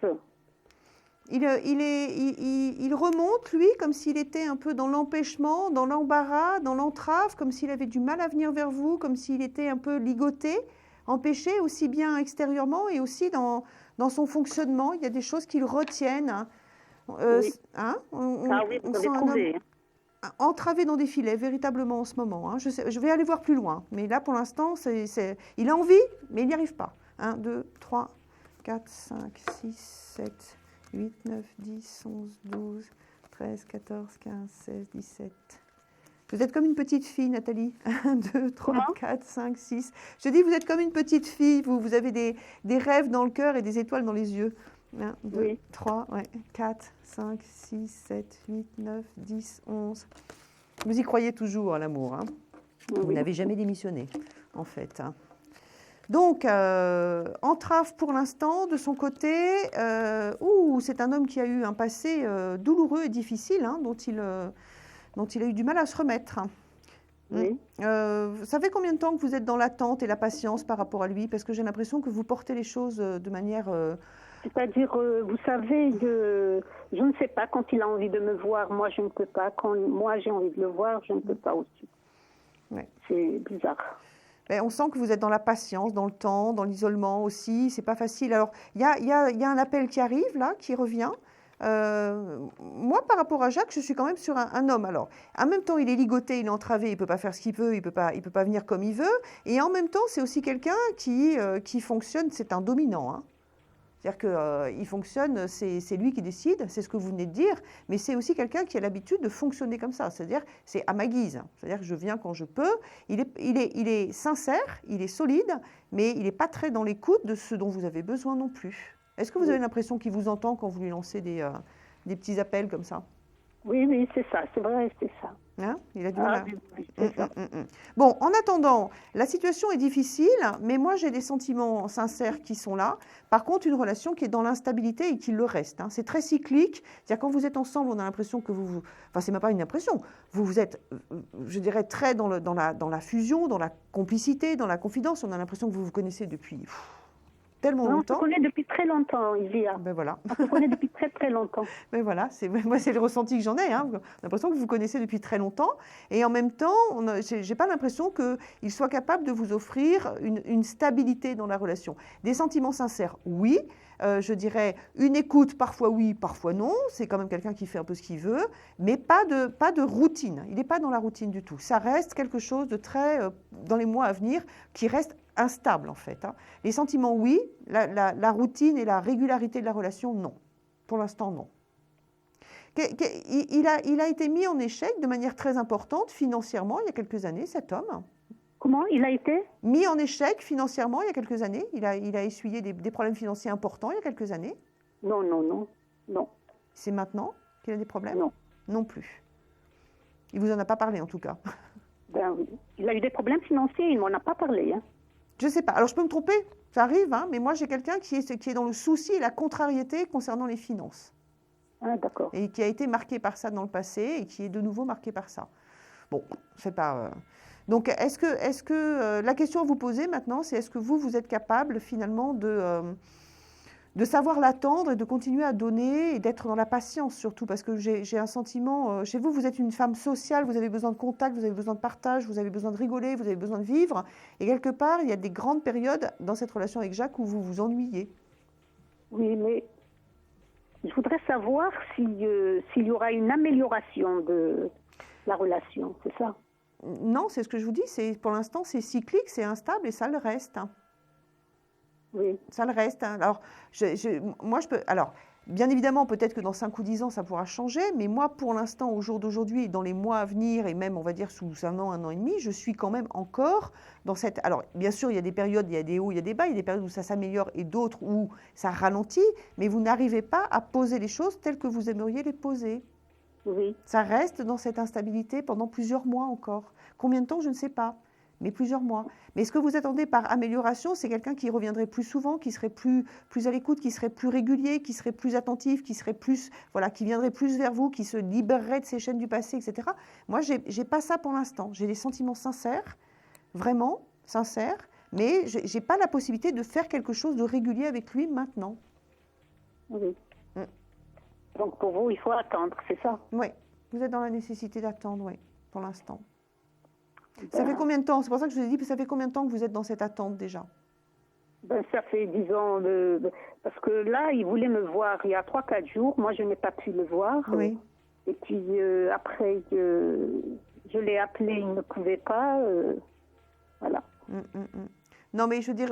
Il remonte, lui, comme s'il était un peu dans l'empêchement, dans l'embarras, dans l'entrave, comme s'il avait du mal à venir vers vous, comme s'il était un peu ligoté, empêché, aussi bien extérieurement et aussi dans son fonctionnement. Il y a des choses qui le retiennent. Oui. Hein? Vous avez trouvé. Entravé dans des filets, véritablement, en ce moment. Hein. Je vais aller voir plus loin. Mais là, pour l'instant, il a envie, mais il n'y arrive pas. 1, 2, 3, 4, 5, 6, 7, 8, 9, 10, 11, 12, 13, 14, 15, 16, 17. Vous êtes comme une petite fille, Nathalie. 1, 2, 3, 4, 5, 6. Je dis, vous êtes comme une petite fille. Vous avez des rêves dans le cœur et des étoiles dans les yeux. 1, 2, 3, 4, 5, 6, 7, 8, 9, 10, 11. Vous y croyez toujours à l'amour. Hein? Vous n'avez jamais démissionné, en fait. Hein. Donc, entrave pour l'instant, de son côté. C'est un homme qui a eu un passé douloureux et difficile, hein, dont il a eu du mal à se remettre. Oui. Ça fait combien de temps que vous êtes dans l'attente et la patience par rapport à lui? Parce que j'ai l'impression que vous portez les choses de manière... C'est-à-dire, vous savez, je ne sais pas, quand il a envie de me voir, moi je ne peux pas. Quand moi j'ai envie de le voir, je ne peux pas aussi. Ouais. C'est bizarre. On sent que vous êtes dans la patience, dans le temps, dans l'isolement aussi. C'est pas facile. Alors, il y a un appel qui arrive, là, qui revient. Moi, par rapport à Jacques, je suis quand même sur un homme. Alors, en même temps, il est ligoté, il est entravé, il ne peut pas faire ce qu'il veut, il peut pas venir comme il veut. Et en même temps, c'est aussi quelqu'un qui fonctionne, c'est un dominant. Hein. C'est-à-dire qu'il fonctionne, c'est lui qui décide, c'est ce que vous venez de dire, mais c'est aussi quelqu'un qui a l'habitude de fonctionner comme ça. C'est-à-dire, c'est à ma guise. C'est-à-dire que je viens quand je peux. Il est sincère, il est solide, mais il n'est pas très dans l'écoute de ce dont vous avez besoin non plus. Est-ce que vous avez l'impression qu'il vous entend quand vous lui lancez des petits appels comme ça? Oui, c'est ça, c'est vrai, c'est ça. Hein, il a du mal. Oui, c'est ça. Bon, en attendant, la situation est difficile, mais moi j'ai des sentiments sincères qui sont là. Par contre, une relation qui est dans l'instabilité et qui le reste. Hein. C'est très cyclique. C'est-à-dire quand vous êtes ensemble, on a l'impression que enfin, c'est même pas une impression. Vous êtes, je dirais, très dans la fusion, dans la complicité, dans la confidence. On a l'impression que vous vous connaissez depuis tellement longtemps. On se connaît depuis très longtemps, Ilia. Ben voilà. On se connaît depuis très très longtemps. Ben voilà, moi c'est le ressenti que j'en ai. Hein. On a l'impression que vous vous connaissez depuis très longtemps. Et en même temps, je n'ai pas l'impression qu'il soit capable de vous offrir une stabilité dans la relation. Des sentiments sincères, oui. Je dirais une écoute, parfois oui, parfois non. C'est quand même quelqu'un qui fait un peu ce qu'il veut. Mais pas de routine. Il n'est pas dans la routine du tout. Ça reste quelque chose de très, dans les mois à venir, qui reste instable en fait. Hein. Les sentiments, oui. La routine et la régularité de la relation, non. Pour l'instant, non. Il a été mis en échec de manière très importante financièrement il y a quelques années, cet homme. Comment il a été mis en échec financièrement il y a quelques années. Il a essuyé des problèmes financiers importants il y a quelques années. Non. C'est maintenant qu'il a des problèmes? Non. Non plus. Il vous en a pas parlé en tout cas. Ben oui. Il a eu des problèmes financiers, il m'en a pas parlé. Hein. Je ne sais pas. Alors, je peux me tromper, ça arrive, hein, mais moi, j'ai quelqu'un qui est dans le souci et la contrariété concernant les finances. Ah, d'accord. Et qui a été marqué par ça dans le passé et qui est de nouveau marqué par ça. Bon, c'est pas... Donc, est-ce que la question à vous poser maintenant, c'est est-ce que vous êtes capable, finalement, de savoir l'attendre et de continuer à donner et d'être dans la patience surtout, parce que j'ai un sentiment, chez vous, vous êtes une femme sociale, vous avez besoin de contact, vous avez besoin de partage, vous avez besoin de rigoler, vous avez besoin de vivre, et quelque part, il y a des grandes périodes dans cette relation avec Jacques où vous vous ennuyez. Oui, mais je voudrais savoir s'il y aura une amélioration de la relation, c'est ça? Non, c'est ce que je vous dis, pour l'instant, c'est cyclique, c'est instable et ça le reste. Oui. Ça le reste. Hein. Alors, moi, je peux. Alors, bien évidemment, peut-être que dans 5 ou 10 ans, ça pourra changer, mais moi, pour l'instant, au jour d'aujourd'hui, dans les mois à venir, et même, on va dire, sous 1 an et demi, je suis quand même encore dans cette. Alors, bien sûr, il y a des périodes, il y a des hauts, il y a des bas, il y a des périodes où ça s'améliore et d'autres où ça ralentit, mais vous n'arrivez pas à poser les choses telles que vous aimeriez les poser. Oui. Ça reste dans cette instabilité pendant plusieurs mois encore. Combien de temps, je ne sais pas. Mais plusieurs mois. Mais ce que vous attendez par amélioration, c'est quelqu'un qui reviendrait plus souvent, qui serait plus à l'écoute, qui serait plus régulier, qui serait plus attentif, qui serait plus, voilà, qui viendrait plus vers vous, qui se libérerait de ses chaînes du passé, etc. Moi, j'ai pas ça pour l'instant. J'ai des sentiments sincères, vraiment sincères, mais j'ai pas la possibilité de faire quelque chose de régulier avec lui maintenant. Oui. Donc pour vous, il faut attendre, c'est ça? Oui. Vous êtes dans la nécessité d'attendre, oui, pour l'instant. Ça fait combien de temps? C'est pour ça que je vous ai dit, ça fait combien de temps que vous êtes dans cette attente déjà? Ça fait 10 ans, parce que là, il voulait me voir il y a 3-4 jours. Moi, je n'ai pas pu le voir. Oui. Et puis, après, je l'ai appelé, il ne pouvait pas. Voilà. Non, mais je veux dire,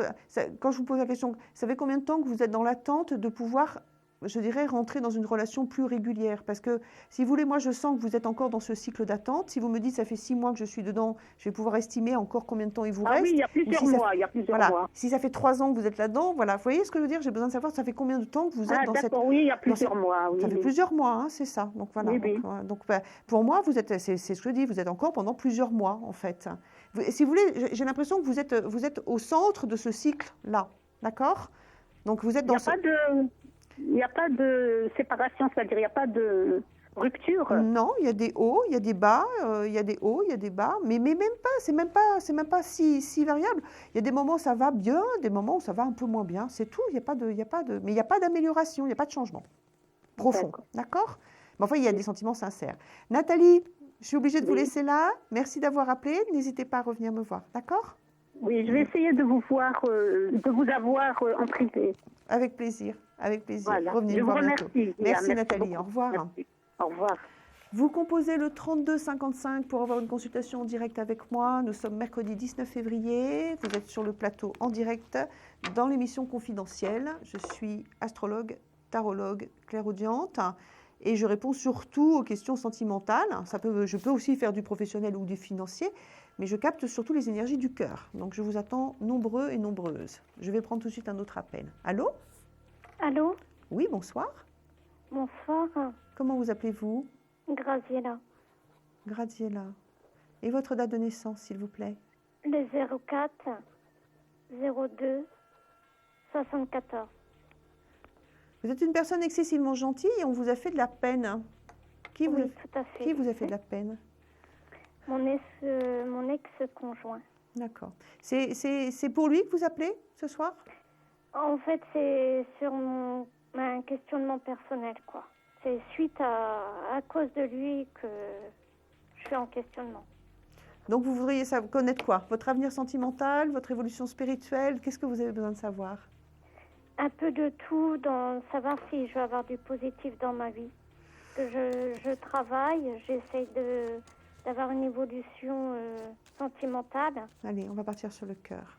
quand je vous pose la question, ça fait combien de temps que vous êtes dans l'attente de pouvoir, je dirais, rentrer dans une relation plus régulière? Parce que, si vous voulez, moi, je sens que vous êtes encore dans ce cycle d'attente. Si vous me dites, ça fait 6 mois que je suis dedans, je vais pouvoir estimer encore combien de temps il vous reste. Ah oui, il y a plusieurs mois. Voilà. Si ça fait 3 ans que vous êtes là-dedans, voilà. Vous voyez ce que je veux dire? J'ai besoin de savoir, ça fait combien de temps que vous êtes dans cette... Oui, il y a plusieurs mois. Oui, ça fait plusieurs mois, hein, c'est ça. Donc, voilà. Oui, donc pour moi, c'est ce que je dis, vous êtes encore pendant plusieurs mois, en fait. Si vous voulez, j'ai l'impression que vous êtes au centre de ce cycle-là. D'accord? Donc, vous êtes dans Il n'y a pas de séparation, c'est-à-dire il n'y a pas de rupture. Non, il y a des hauts, il y a des bas, il y a des hauts, il y a des bas, mais même pas, c'est même pas si variable. Il y a des moments où ça va bien, des moments où ça va un peu moins bien, c'est tout. Mais il n'y a pas d'amélioration, il n'y a pas de changement profond, d'accord? Mais enfin, il y a des sentiments sincères. Nathalie, je suis obligée de vous laisser là. Merci d'avoir appelé. N'hésitez pas à revenir me voir, d'accord? Oui, je vais essayer de vous voir, de vous avoir en privé. Avec plaisir, avec plaisir. Voilà. Revenez je me voir vous bientôt. remercie. Merci Nathalie, beaucoup. au revoir. Merci. Au revoir. Vous composez le 32 55 pour avoir une consultation en direct avec moi. Nous sommes mercredi 19 février. Vous êtes sur le plateau en direct dans l'émission confidentielle. Je suis astrologue, tarologue, clairaudiente et je réponds surtout aux questions sentimentales. Je peux aussi faire du professionnel ou du financier, mais je capte surtout les énergies du cœur. Donc je vous attends nombreux et nombreuses. Je vais prendre tout de suite un autre appel. Allô? Allô? Oui, bonsoir. Bonsoir. Comment vous appelez-vous? Graziella. Graziella. Et votre date de naissance, s'il vous plaît? Le 04 02 74. Vous êtes une personne excessivement gentille et on vous a fait de la peine. Qui oui, tout à fait. Qui vous a fait de la peine? Mon ex-conjoint. D'accord. C'est pour lui que vous appelez ce soir? En fait, c'est sur un questionnement personnel, quoi. C'est suite à cause de lui que je suis en questionnement. Donc vous voudriez connaître quoi? Votre avenir sentimental, votre évolution spirituelle? Qu'est-ce que vous avez besoin de savoir? Un peu de tout, savoir si je vais avoir du positif dans ma vie. Que je travaille, j'essaye d'avoir une évolution sentimentale. Allez, on va partir sur le cœur.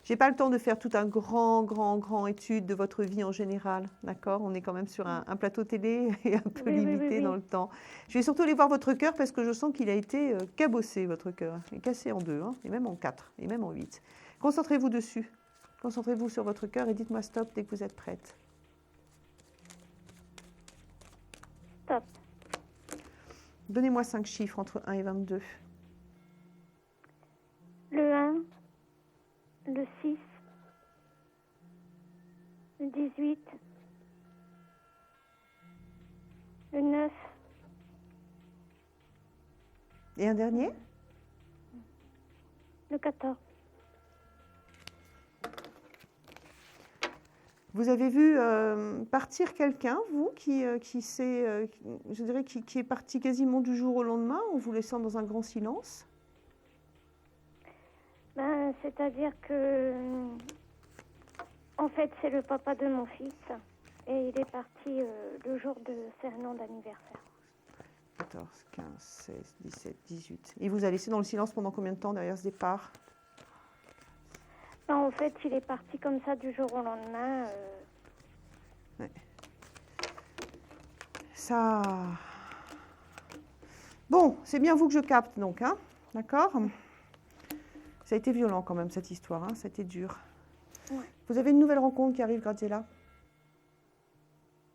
J'ai pas le temps de faire tout un grand étude de votre vie en général, d'accord? On est quand même sur un plateau télé et un peu limité dans le temps. Je vais surtout aller voir votre cœur parce que je sens qu'il a été cabossé, votre cœur. Il est cassé en 2, hein, et même en 4, et même en 8. Concentrez-vous dessus. Concentrez-vous sur votre cœur et dites-moi stop dès que vous êtes prête. Stop. Donnez-moi 5 chiffres entre 1 et 22. Le 1, le 6, le 18, le 9. Et un dernier? Le 14. Vous avez vu partir quelqu'un, vous, qui est parti quasiment du jour au lendemain, en vous laissant dans un grand silence? C'est-à-dire que, en fait, c'est le papa de mon fils, et il est parti le jour de ses noms d'anniversaire. 14, 15, 16, 17, 18. Il vous a laissé dans le silence pendant combien de temps derrière ce départ? En fait, il est parti comme ça du jour au lendemain. Ouais. Ça... Bon, c'est bien vous que je capte, donc, hein? D'accord? Ça a été violent quand même, cette histoire, hein? Ça a été dur. Ouais. Vous avez une nouvelle rencontre qui arrive, Graziella?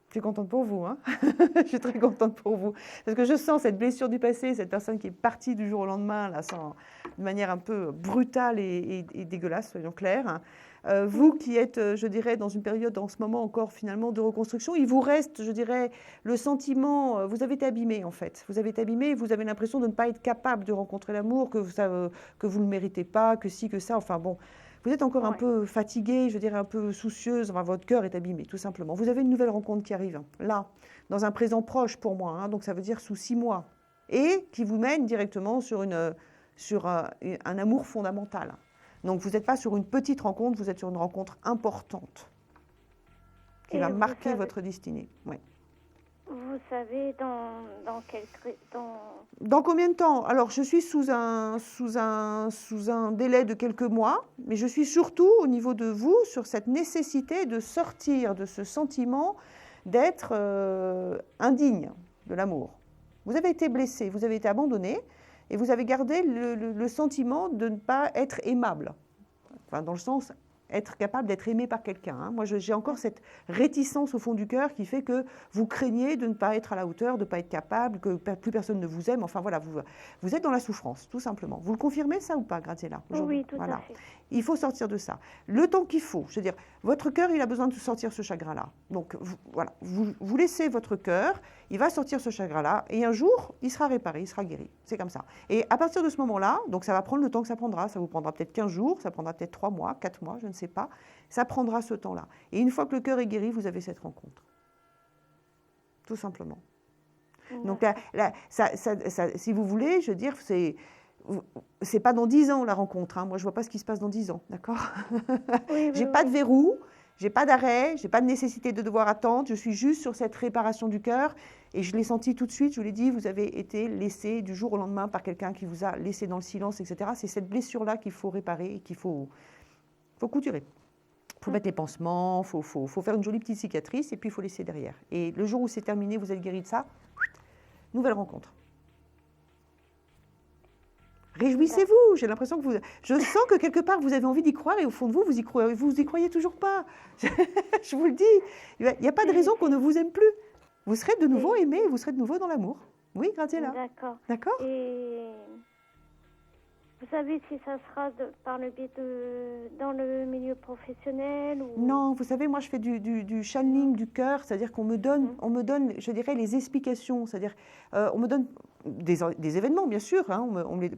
Je suis contente pour vous, hein? Je suis très contente pour vous. Parce que je sens cette blessure du passé, cette personne qui est partie du jour au lendemain, là, de manière un peu brutale et dégueulasse, soyons clairs. Vous qui êtes, je dirais, dans une période en ce moment encore finalement de reconstruction, il vous reste, je dirais, le sentiment, vous avez été abîmé en fait. Vous avez été abîmé et vous avez l'impression de ne pas être capable de rencontrer l'amour, que vous ne le méritez pas, que ci, que ça, enfin bon. Vous êtes encore un peu fatiguée, je dirais un peu soucieuse, enfin, votre cœur est abîmé, tout simplement. Vous avez une nouvelle rencontre qui arrive, là, dans un présent proche pour moi, hein, donc ça veut dire sous 6 mois, et qui vous mène directement sur un amour fondamental. Donc vous n'êtes pas sur une petite rencontre, vous êtes sur une rencontre importante, qui va marquer votre destinée. Ouais. Vous savez dans combien de temps? Alors, je suis sous un délai de quelques mois, mais je suis surtout, au niveau de vous, sur cette nécessité de sortir de ce sentiment d'être indigne de l'amour. Vous avez été blessé, vous avez été abandonné, et vous avez gardé le sentiment de ne pas être aimable. Enfin, dans le sens... être capable d'être aimé par quelqu'un. Hein. Moi, j'ai encore cette réticence au fond du cœur qui fait que vous craignez de ne pas être à la hauteur, de ne pas être capable, que plus personne ne vous aime. Enfin, voilà, vous êtes dans la souffrance, tout simplement. Vous le confirmez, ça, ou pas, Graziella? Oui, tout à fait. Il faut sortir de ça. Le temps qu'il faut, je veux dire, votre cœur, il a besoin de sortir ce chagrin-là. Donc, vous laissez votre cœur, il va sortir ce chagrin-là, et un jour, il sera réparé, il sera guéri. C'est comme ça. Et à partir de ce moment-là, donc ça va prendre le temps que ça prendra. Ça vous prendra peut-être 15 jours, ça prendra peut-être 3 mois, 4 mois, je ne sais pas. Ça prendra ce temps-là. Et une fois que le cœur est guéri, vous avez cette rencontre. Tout simplement. Donc, si vous voulez, je veux dire, c'est pas dans 10 ans la rencontre. Hein. Moi, je vois pas ce qui se passe dans 10 ans, d'accord? J'ai pas de verrou, j'ai pas d'arrêt, j'ai pas de nécessité de devoir attendre. Je suis juste sur cette réparation du cœur. Et je l'ai senti tout de suite, je vous l'ai dit, vous avez été laissé du jour au lendemain par quelqu'un qui vous a laissé dans le silence, etc. C'est cette blessure-là qu'il faut réparer et qu'il faut couturer. Il faut mettre les pansements, il faut faire une jolie petite cicatrice et puis il faut laisser derrière. Et le jour où c'est terminé, vous êtes guéri de ça, nouvelle rencontre. Réjouissez-vous, j'ai l'impression que je sens que quelque part vous avez envie d'y croire et au fond de vous, vous y croyez toujours pas. Je vous le dis, il n'y a pas de raison qu'on ne vous aime plus. Vous serez de nouveau aimé, vous serez de nouveau dans l'amour. Oui, Graziella. D'accord. D'accord. Et vous savez si ça sera par le biais dans le milieu professionnel ou... Non, vous savez, moi je fais du channeling du cœur, c'est-à-dire qu'on me donne, je dirais, les explications, c'est-à-dire on me donne des événements, bien sûr, hein,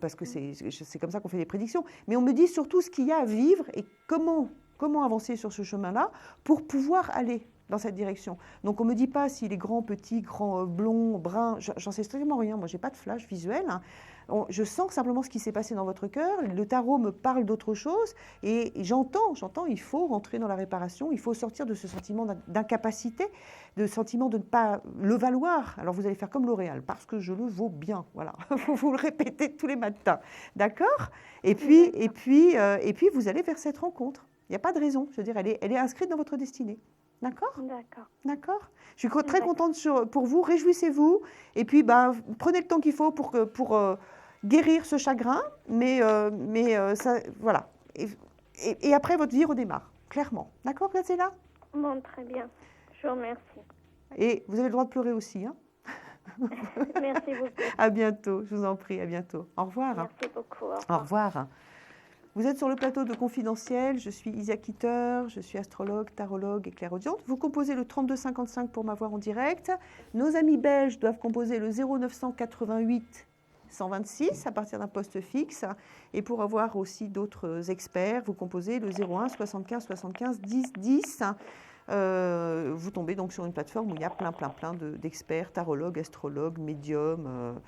parce que c'est comme ça qu'on fait des prédictions, mais on me dit surtout ce qu'il y a à vivre et comment avancer sur ce chemin-là pour pouvoir aller dans cette direction. Donc on ne me dit pas s'il est grand, petit, grand, blond, brun, j'en sais strictement rien, moi je n'ai pas de flash visuel, hein. Je sens simplement ce qui s'est passé dans votre cœur, le tarot me parle d'autre chose et j'entends, il faut rentrer dans la réparation, il faut sortir de ce sentiment d'incapacité, de sentiment de ne pas le valoir. Alors vous allez faire comme L'Oréal, parce que je le vaux bien, voilà, vous le répétez tous les matins, d'accord ? Et puis vous allez vers cette rencontre, il n'y a pas de raison, je veux dire, elle est inscrite dans votre destinée. D'accord ? D'accord. Je suis très contente pour vous, réjouissez-vous, et puis prenez le temps qu'il faut pour guérir ce chagrin, mais ça, voilà. Et après, votre vie redémarre, clairement. D'accord, Graziella ? Bon, très bien. Je vous remercie. Et vous avez le droit de pleurer aussi, hein ? Merci beaucoup. À bientôt, je vous en prie, à bientôt. Au revoir. Merci beaucoup. Au revoir. Vous êtes sur le plateau de Confidentiel, je suis Isia Kitter, je suis astrologue, tarologue et clairaudiente. Vous composez le 3255 pour m'avoir en direct. Nos amis belges doivent composer le 0988 126 à partir d'un poste fixe. Et pour avoir aussi d'autres experts, vous composez le 01 75 75 10 10. Vous tombez donc sur une plateforme où il y a plein d'experts, tarologues, astrologues, médiums.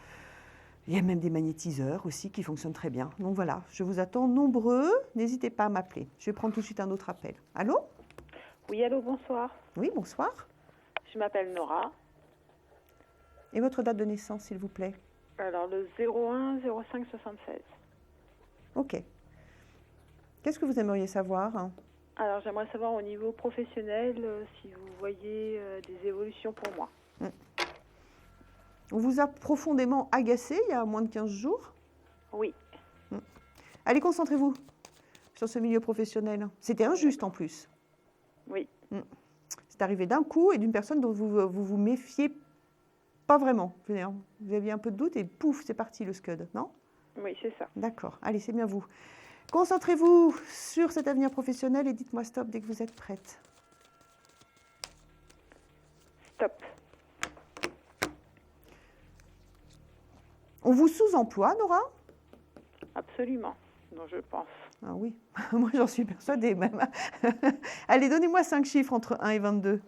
Il y a même des magnétiseurs aussi qui fonctionnent très bien. Donc voilà, je vous attends nombreux. N'hésitez pas à m'appeler. Je vais prendre tout de suite un autre appel. Allô ? Oui, allô, bonsoir. Oui, bonsoir. Je m'appelle Nora. Et votre date de naissance, s'il vous plaît ? Alors, le 01 05 76. Ok. Qu'est-ce que vous aimeriez savoir ? Alors, j'aimerais savoir au niveau professionnel si vous voyez des évolutions pour moi. On vous a profondément agacé il y a moins de 15 jours ? Oui. Allez, concentrez-vous sur ce milieu professionnel. C'était injuste en plus. Oui. C'est arrivé d'un coup et d'une personne dont vous méfiez pas vraiment. Vous aviez un peu de doute et pouf, c'est parti le scud, non ? Oui, c'est ça. D'accord. Allez, c'est bien vous. Concentrez-vous sur cet avenir professionnel et dites-moi stop dès que vous êtes prête. Stop. On vous sous-emploie, Nora ? Absolument, donc je pense. Ah oui, moi j'en suis persuadée même. Allez, donnez-moi 5 chiffres entre 1 et 22.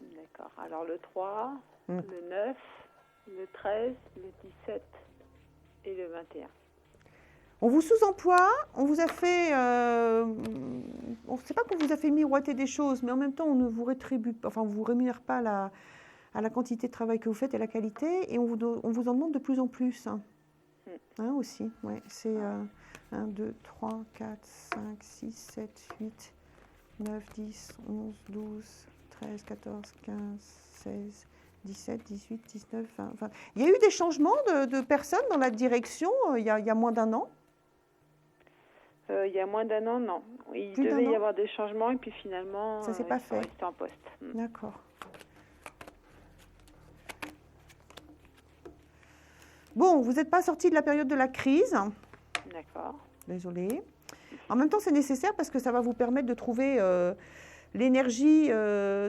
D'accord, alors le 3, le 9, le 13, le 17 et le 21. On vous sous-emploie, on vous a fait... on ne sait pas qu'on vous a fait miroiter des choses, mais en même temps on ne vous rétribue, enfin on ne vous rémunère pas à la quantité de travail que vous faites et la qualité, et on vous en demande de plus en plus. Hein, aussi, ouais, c'est 1, 2, 3, 4, 5, 6, 7, 8, 9, 10, 11, 12, 13, 14, 15, 16, 17, 18, 19, 20. Il y a eu des changements de personnes dans la direction il y a moins d'un an ? Il y a moins d'un an, non. Il devait y avoir des changements et puis finalement, ça s'est pas fait. Resté en poste. D'accord. Bon, vous n'êtes pas sorti de la période de la crise. D'accord. Désolée. En même temps, c'est nécessaire parce que ça va vous permettre de trouver l'énergie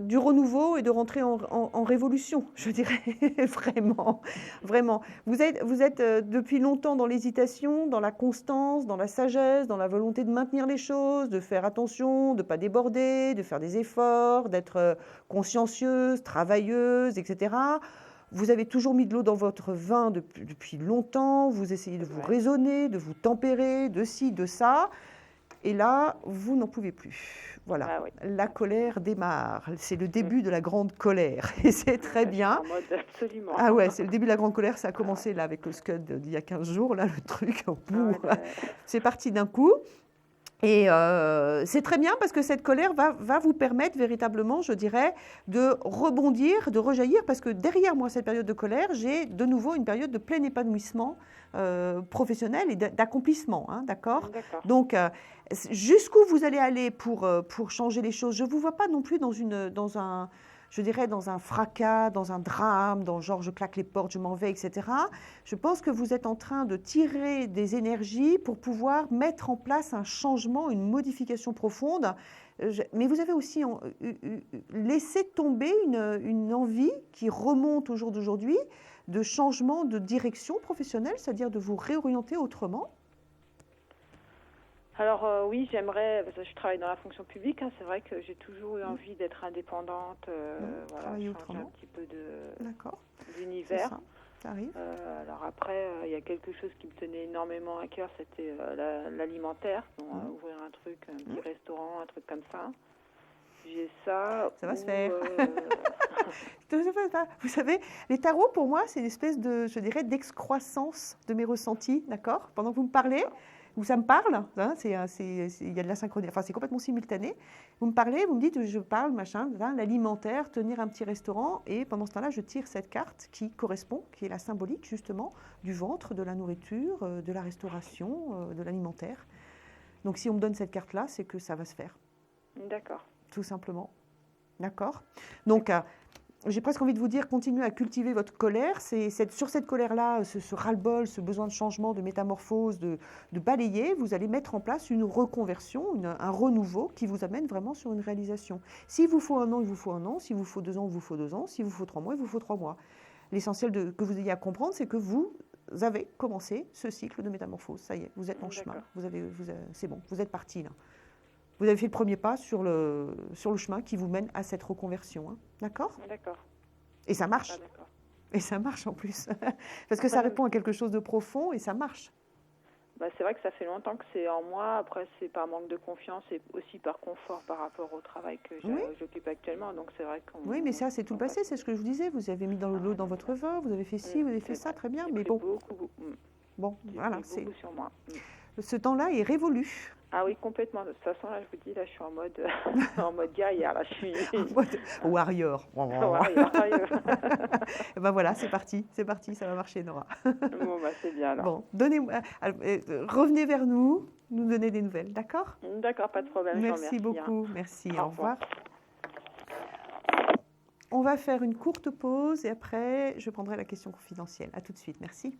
du renouveau et de rentrer en révolution, je dirais. Vraiment, vraiment. Vous êtes depuis longtemps dans l'hésitation, dans la constance, dans la sagesse, dans la volonté de maintenir les choses, de faire attention, de ne pas déborder, de faire des efforts, d'être consciencieuse, travailleuse, etc. Vous avez toujours mis de l'eau dans votre vin depuis longtemps, vous essayez de vous raisonner, de vous tempérer, de ci, de ça, et là, vous n'en pouvez plus. Voilà, ah oui. La colère démarre, c'est le début de la grande colère, et c'est très bien. En mode absolument. Ah ouais, c'est le début de la grande colère, ça a commencé là avec le scud d'il y a 15 jours, là, le truc, c'est parti d'un coup. Et c'est très bien parce que cette colère va vous permettre véritablement, je dirais, de rebondir, de rejaillir, parce que derrière moi, cette période de colère, j'ai de nouveau une période de plein épanouissement professionnel et d'accomplissement, hein, d'accord ? Donc, jusqu'où vous allez aller pour changer les choses ? Je ne vous vois pas non plus dans je dirais, dans un fracas, dans un drame, dans genre je claque les portes, je m'en vais, etc. Je pense que vous êtes en train de tirer des énergies pour pouvoir mettre en place un changement, une modification profonde. Mais vous avez aussi laissé tomber une envie qui remonte au jour d'aujourd'hui de changement de direction professionnelle, c'est-à-dire de vous réorienter autrement. Alors oui, j'aimerais, parce que je travaille dans la fonction publique, hein, c'est vrai que j'ai toujours eu envie d'être indépendante, voilà, changer un petit peu d'univers. Ça arrive. Alors après, il y a quelque chose qui me tenait énormément à cœur, c'était l'alimentaire, ouvrir un truc, un petit restaurant, un truc comme ça. J'ai ça. Ça va se faire. Vous savez, les tarots, pour moi, c'est une espèce de, je dirais, d'excroissance de mes ressentis, d'accord ? Pendant que vous me parlez, où ça me parle, hein, il y a de la synchronie, enfin c'est complètement simultané. Vous me parlez, vous me dites, je parle, machin, l'alimentaire, tenir un petit restaurant, et pendant ce temps-là, je tire cette carte qui correspond, qui est la symbolique justement du ventre, de la nourriture, de la restauration, de l'alimentaire. Donc si on me donne cette carte-là, c'est que ça va se faire. D'accord. Tout simplement. D'accord ? Donc, j'ai presque envie de vous dire, continuez à cultiver votre colère. Sur cette colère-là, ce ras-le-bol, ce besoin de changement, de métamorphose, de balayer, vous allez mettre en place une reconversion, un renouveau qui vous amène vraiment sur une réalisation. S'il vous faut 1 an, il vous faut 1 an. S'il vous faut 2 ans, il vous faut 2 ans. S'il vous faut 3 mois, il vous faut 3 mois. L'essentiel que vous ayez à comprendre, c'est que vous avez commencé ce cycle de métamorphose. Ça y est, vous êtes en chemin. C'est bon, vous êtes parti là. Vous avez fait le premier pas sur le chemin qui vous mène à cette reconversion. Hein. D'accord ? D'accord. Et ça marche. D'accord. Et ça marche en plus. Parce que ça répond à quelque chose de profond et ça marche. Bah, c'est vrai que ça fait longtemps que c'est en moi. Après, c'est par manque de confiance et aussi par confort par rapport au travail que j'occupe actuellement. Donc, c'est vrai qu'on... Oui, mais ça, c'est tout le passé. C'est ce que je vous disais. Vous avez mis dans l'eau dans votre vin, vous avez fait ci, vous avez fait ça, très bien. Mais bon. Bon, voilà. C'est beaucoup sur moi. Ce temps-là est révolu. Ah oui, complètement. De toute façon, là, je vous dis, là, je suis en mode guerrière. Là, je suis... Warrior. Warrior. Et ben voilà, c'est parti, ça va marcher, Nora. Bon, bah, c'est bien, alors. Bon, revenez vers nous donner des nouvelles, d'accord ? D'accord, pas de problème. Merci beaucoup, merci, au revoir. On va faire une courte pause et après, je prendrai la question confidentielle. À tout de suite, merci.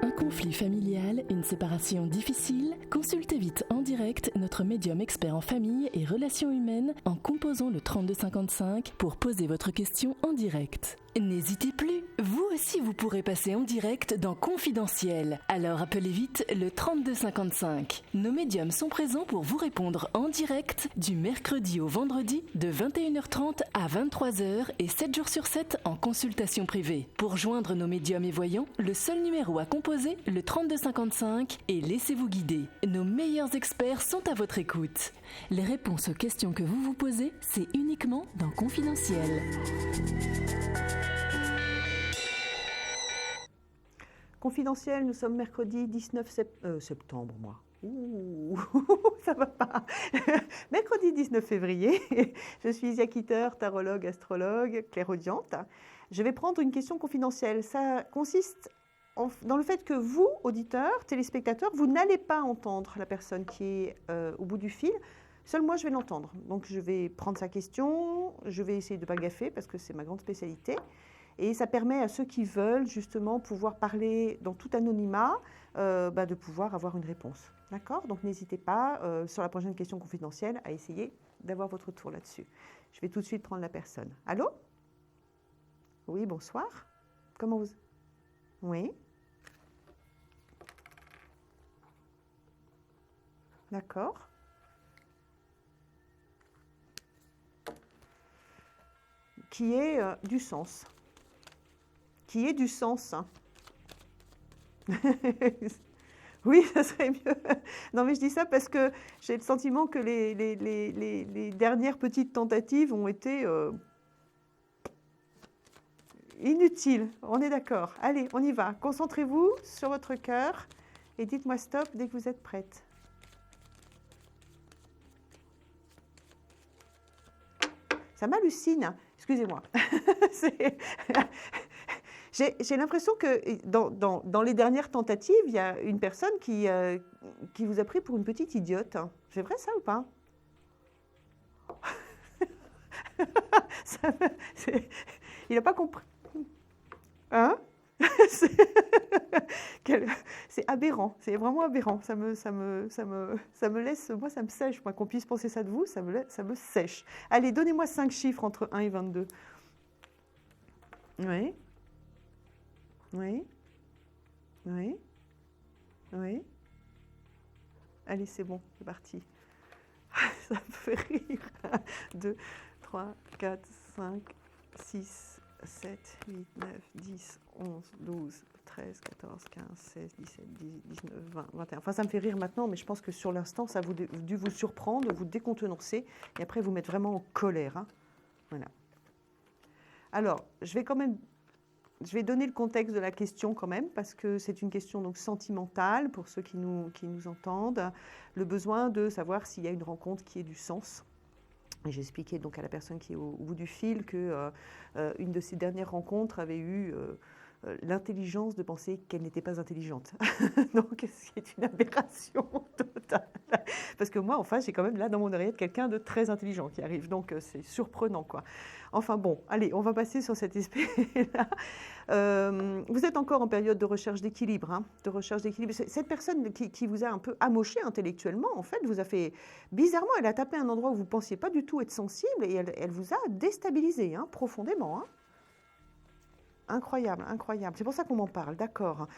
Un conflit familial, une séparation difficile? Consultez vite en direct notre médium expert en famille et relations humaines en composant le 3255 pour poser votre question en direct. N'hésitez plus, vous aussi vous pourrez passer en direct dans Confidentiel. Alors appelez vite le 3255. Nos médiums sont présents pour vous répondre en direct du mercredi au vendredi de 21h30 à 23h et 7 jours sur 7 en consultation privée. Pour joindre nos médiums et voyants, le seul numéro à composer, le 3255, et laissez-vous guider. Nos meilleurs experts sont à votre écoute. Les réponses aux questions que vous vous posez, c'est uniquement dans Confidentiel. Confidentiel, nous sommes mercredi 19 septembre, moi. Ouh, ça va pas. Mercredi 19 février, je suis acquitteur, tarologue, astrologue, clairaudiente. Je vais prendre une question confidentielle. Ça consiste dans le fait que vous, auditeurs, téléspectateurs, vous n'allez pas entendre la personne qui est au bout du fil. Seul moi, je vais l'entendre. Donc, je vais prendre sa question, je vais essayer de ne pas gaffer parce que c'est ma grande spécialité. Et ça permet à ceux qui veulent justement pouvoir parler dans tout anonymat, de pouvoir avoir une réponse. D'accord ? Donc n'hésitez pas, sur la prochaine question confidentielle, à essayer d'avoir votre tour là-dessus. Je vais tout de suite prendre la personne. Allô ? Oui, bonsoir. Comment vous... Oui ? D'accord. Qui est du sens. Qui est du sens. Oui, ça serait mieux. Non, mais je dis ça parce que j'ai le sentiment que les dernières petites tentatives ont été inutiles. On est d'accord. Allez, on y va. Concentrez-vous sur votre cœur et dites-moi stop dès que vous êtes prête. Ça m'hallucine. Excusez-moi. J'ai l'impression que dans les dernières tentatives, il y a une personne qui vous a pris pour une petite idiote. C'est vrai ça ou pas ? Il n'a pas compris. Hein? C'est aberrant, c'est vraiment aberrant. Ça me laisse, moi ça me sèche. Moi, qu'on puisse penser ça de vous, ça me sèche. Allez, donnez-moi 5 chiffres entre 1 et 22. Oui. Oui. Oui. Oui. Allez, c'est bon, c'est parti. Ça me fait rire. 2, 3, 4, 5, 6, 7, 8, 9, 10, 11, 12, 13, 14, 15, 16, 17, 18, 19, 20, 21. Enfin, ça me fait rire maintenant, mais je pense que sur l'instant, ça a dû vous surprendre, vous décontenancer, et après vous mettre vraiment en colère. Hein. Voilà. Alors, je vais donner le contexte de la question quand même, parce que c'est une question donc sentimentale pour ceux qui nous entendent. Le besoin de savoir s'il y a une rencontre qui ait du sens. Et j'ai expliqué donc à la personne qui est au bout du fil que une de ses dernières rencontres avait eu l'intelligence de penser qu'elle n'était pas intelligente. Donc, c'est une aberration totale. Parce que moi, en face, j'ai quand même là dans mon oreillette quelqu'un de très intelligent qui arrive. Donc, c'est surprenant, quoi. Enfin bon, allez, on va passer sur cet aspect-là. Vous êtes encore en période de recherche d'équilibre. Hein, de recherche d'équilibre. Cette personne qui vous a un peu amoché intellectuellement, en fait, vous a fait... Bizarrement, elle a tapé un endroit où vous ne pensiez pas du tout être sensible et elle vous a déstabilisé hein, profondément. Hein. Incroyable, incroyable. C'est pour ça qu'on m'en parle, d'accord.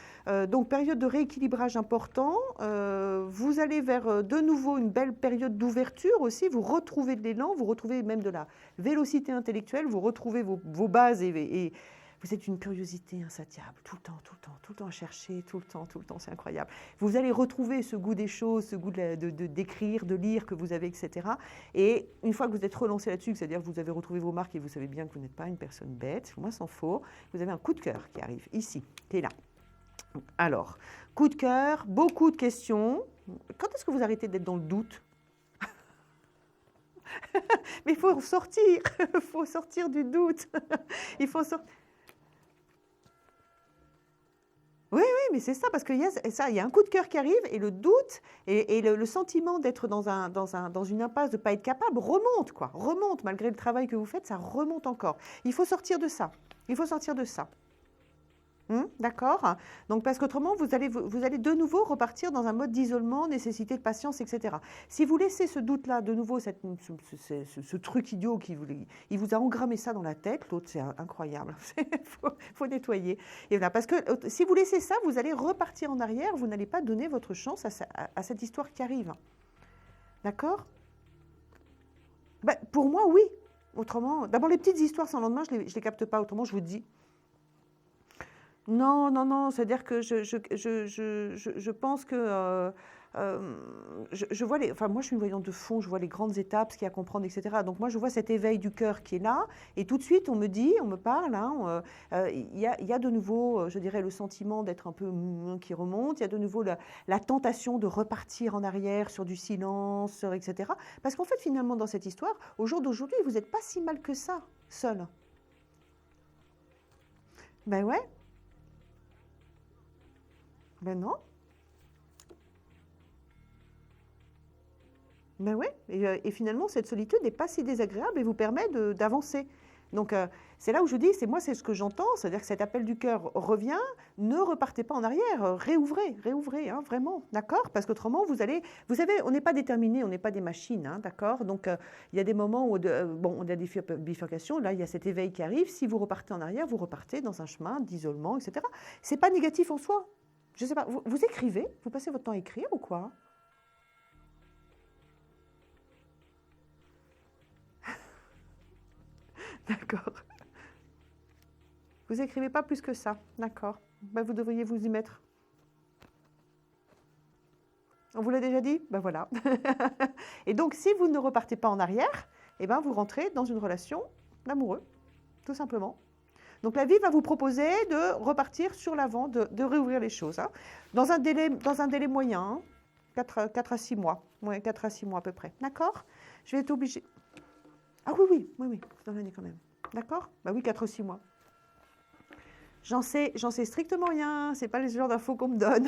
Donc, période de rééquilibrage important. Vous allez vers de nouveau une belle période d'ouverture aussi. Vous retrouvez de l'élan, vous retrouvez même de la vélocité intellectuelle, vous retrouvez vos bases et vous êtes une curiosité insatiable, tout le temps à chercher, tout le temps, c'est incroyable. Vous allez retrouver ce goût des choses, ce goût d'écrire, de lire que vous avez, etc. Et une fois que vous êtes relancé là-dessus, c'est-à-dire que vous avez retrouvé vos marques et vous savez bien que vous n'êtes pas une personne bête, moi s'en faut, vous avez un coup de cœur qui arrive ici, qui est là. Alors, coup de cœur, beaucoup de questions. Quand est-ce que vous arrêtez d'être dans le doute ? Mais il faut sortir, il faut sortir du doute. Il faut sortir... Oui, mais c'est ça, parce qu'il y a un coup de cœur qui arrive et le doute et le sentiment d'être dans une impasse, de ne pas être capable, remonte, malgré le travail que vous faites, ça remonte encore. Il faut sortir de ça, D'accord ? Donc, parce qu'autrement, vous allez de nouveau repartir dans un mode d'isolement, nécessité de patience, etc. Si vous laissez ce doute-là, de nouveau, ce truc idiot, il vous a engrammé ça dans la tête, l'autre, c'est incroyable. faut nettoyer. Et voilà, parce que si vous laissez ça, vous allez repartir en arrière, vous n'allez pas donner votre chance à cette histoire qui arrive. D'accord ? Ben, pour moi, oui. Autrement, d'abord, les petites histoires sans lendemain, je les capte pas. Autrement, je vous dis... Non, c'est-à-dire que je pense que je vois moi je suis une voyante de fond, je vois les grandes étapes, ce qu'il y a à comprendre, etc. Donc moi je vois cet éveil du cœur qui est là, et tout de suite on me parle, hein, il y a de nouveau, je dirais, le sentiment d'être un peu qui remonte, il y a de nouveau la tentation de repartir en arrière sur du silence, etc. Parce qu'en fait finalement dans cette histoire, au jour d'aujourd'hui, vous n'êtes pas si mal que ça, seul. Ben ouais. Ben non. Ben oui, et finalement, cette solitude n'est pas si désagréable et vous permet d'avancer. Donc, c'est là où je dis, c'est ce que j'entends, c'est-à-dire que cet appel du cœur revient, ne repartez pas en arrière, réouvrez, hein, vraiment, d'accord ? Parce qu'autrement, vous savez, on n'est pas déterminé, on n'est pas des machines, hein, d'accord ? Donc, il y a des moments où, on a des bifurcations, là, il y a cet éveil qui arrive, si vous repartez en arrière, vous repartez dans un chemin d'isolement, etc. Ce n'est pas négatif en soi. Je ne sais pas, vous écrivez ? Vous passez votre temps à écrire ou quoi ? D'accord. Vous n'écrivez pas plus que ça, d'accord. Ben, vous devriez vous y mettre. On vous l'a déjà dit ? Ben voilà. Et donc, si vous ne repartez pas en arrière, eh ben, vous rentrez dans une relation d'amoureux, tout simplement. Donc, la vie va vous proposer de repartir sur l'avant, de réouvrir les choses. Hein, dans un délai moyen, 4 à 6 mois. Ouais, 4 à 6 mois à peu près. D'accord ? Je vais être obligée... Ah oui, dans l'année quand même. D'accord ? Bah oui, 4 ou 6 mois. J'en sais strictement rien. Ce n'est pas le genre d'infos qu'on me donne.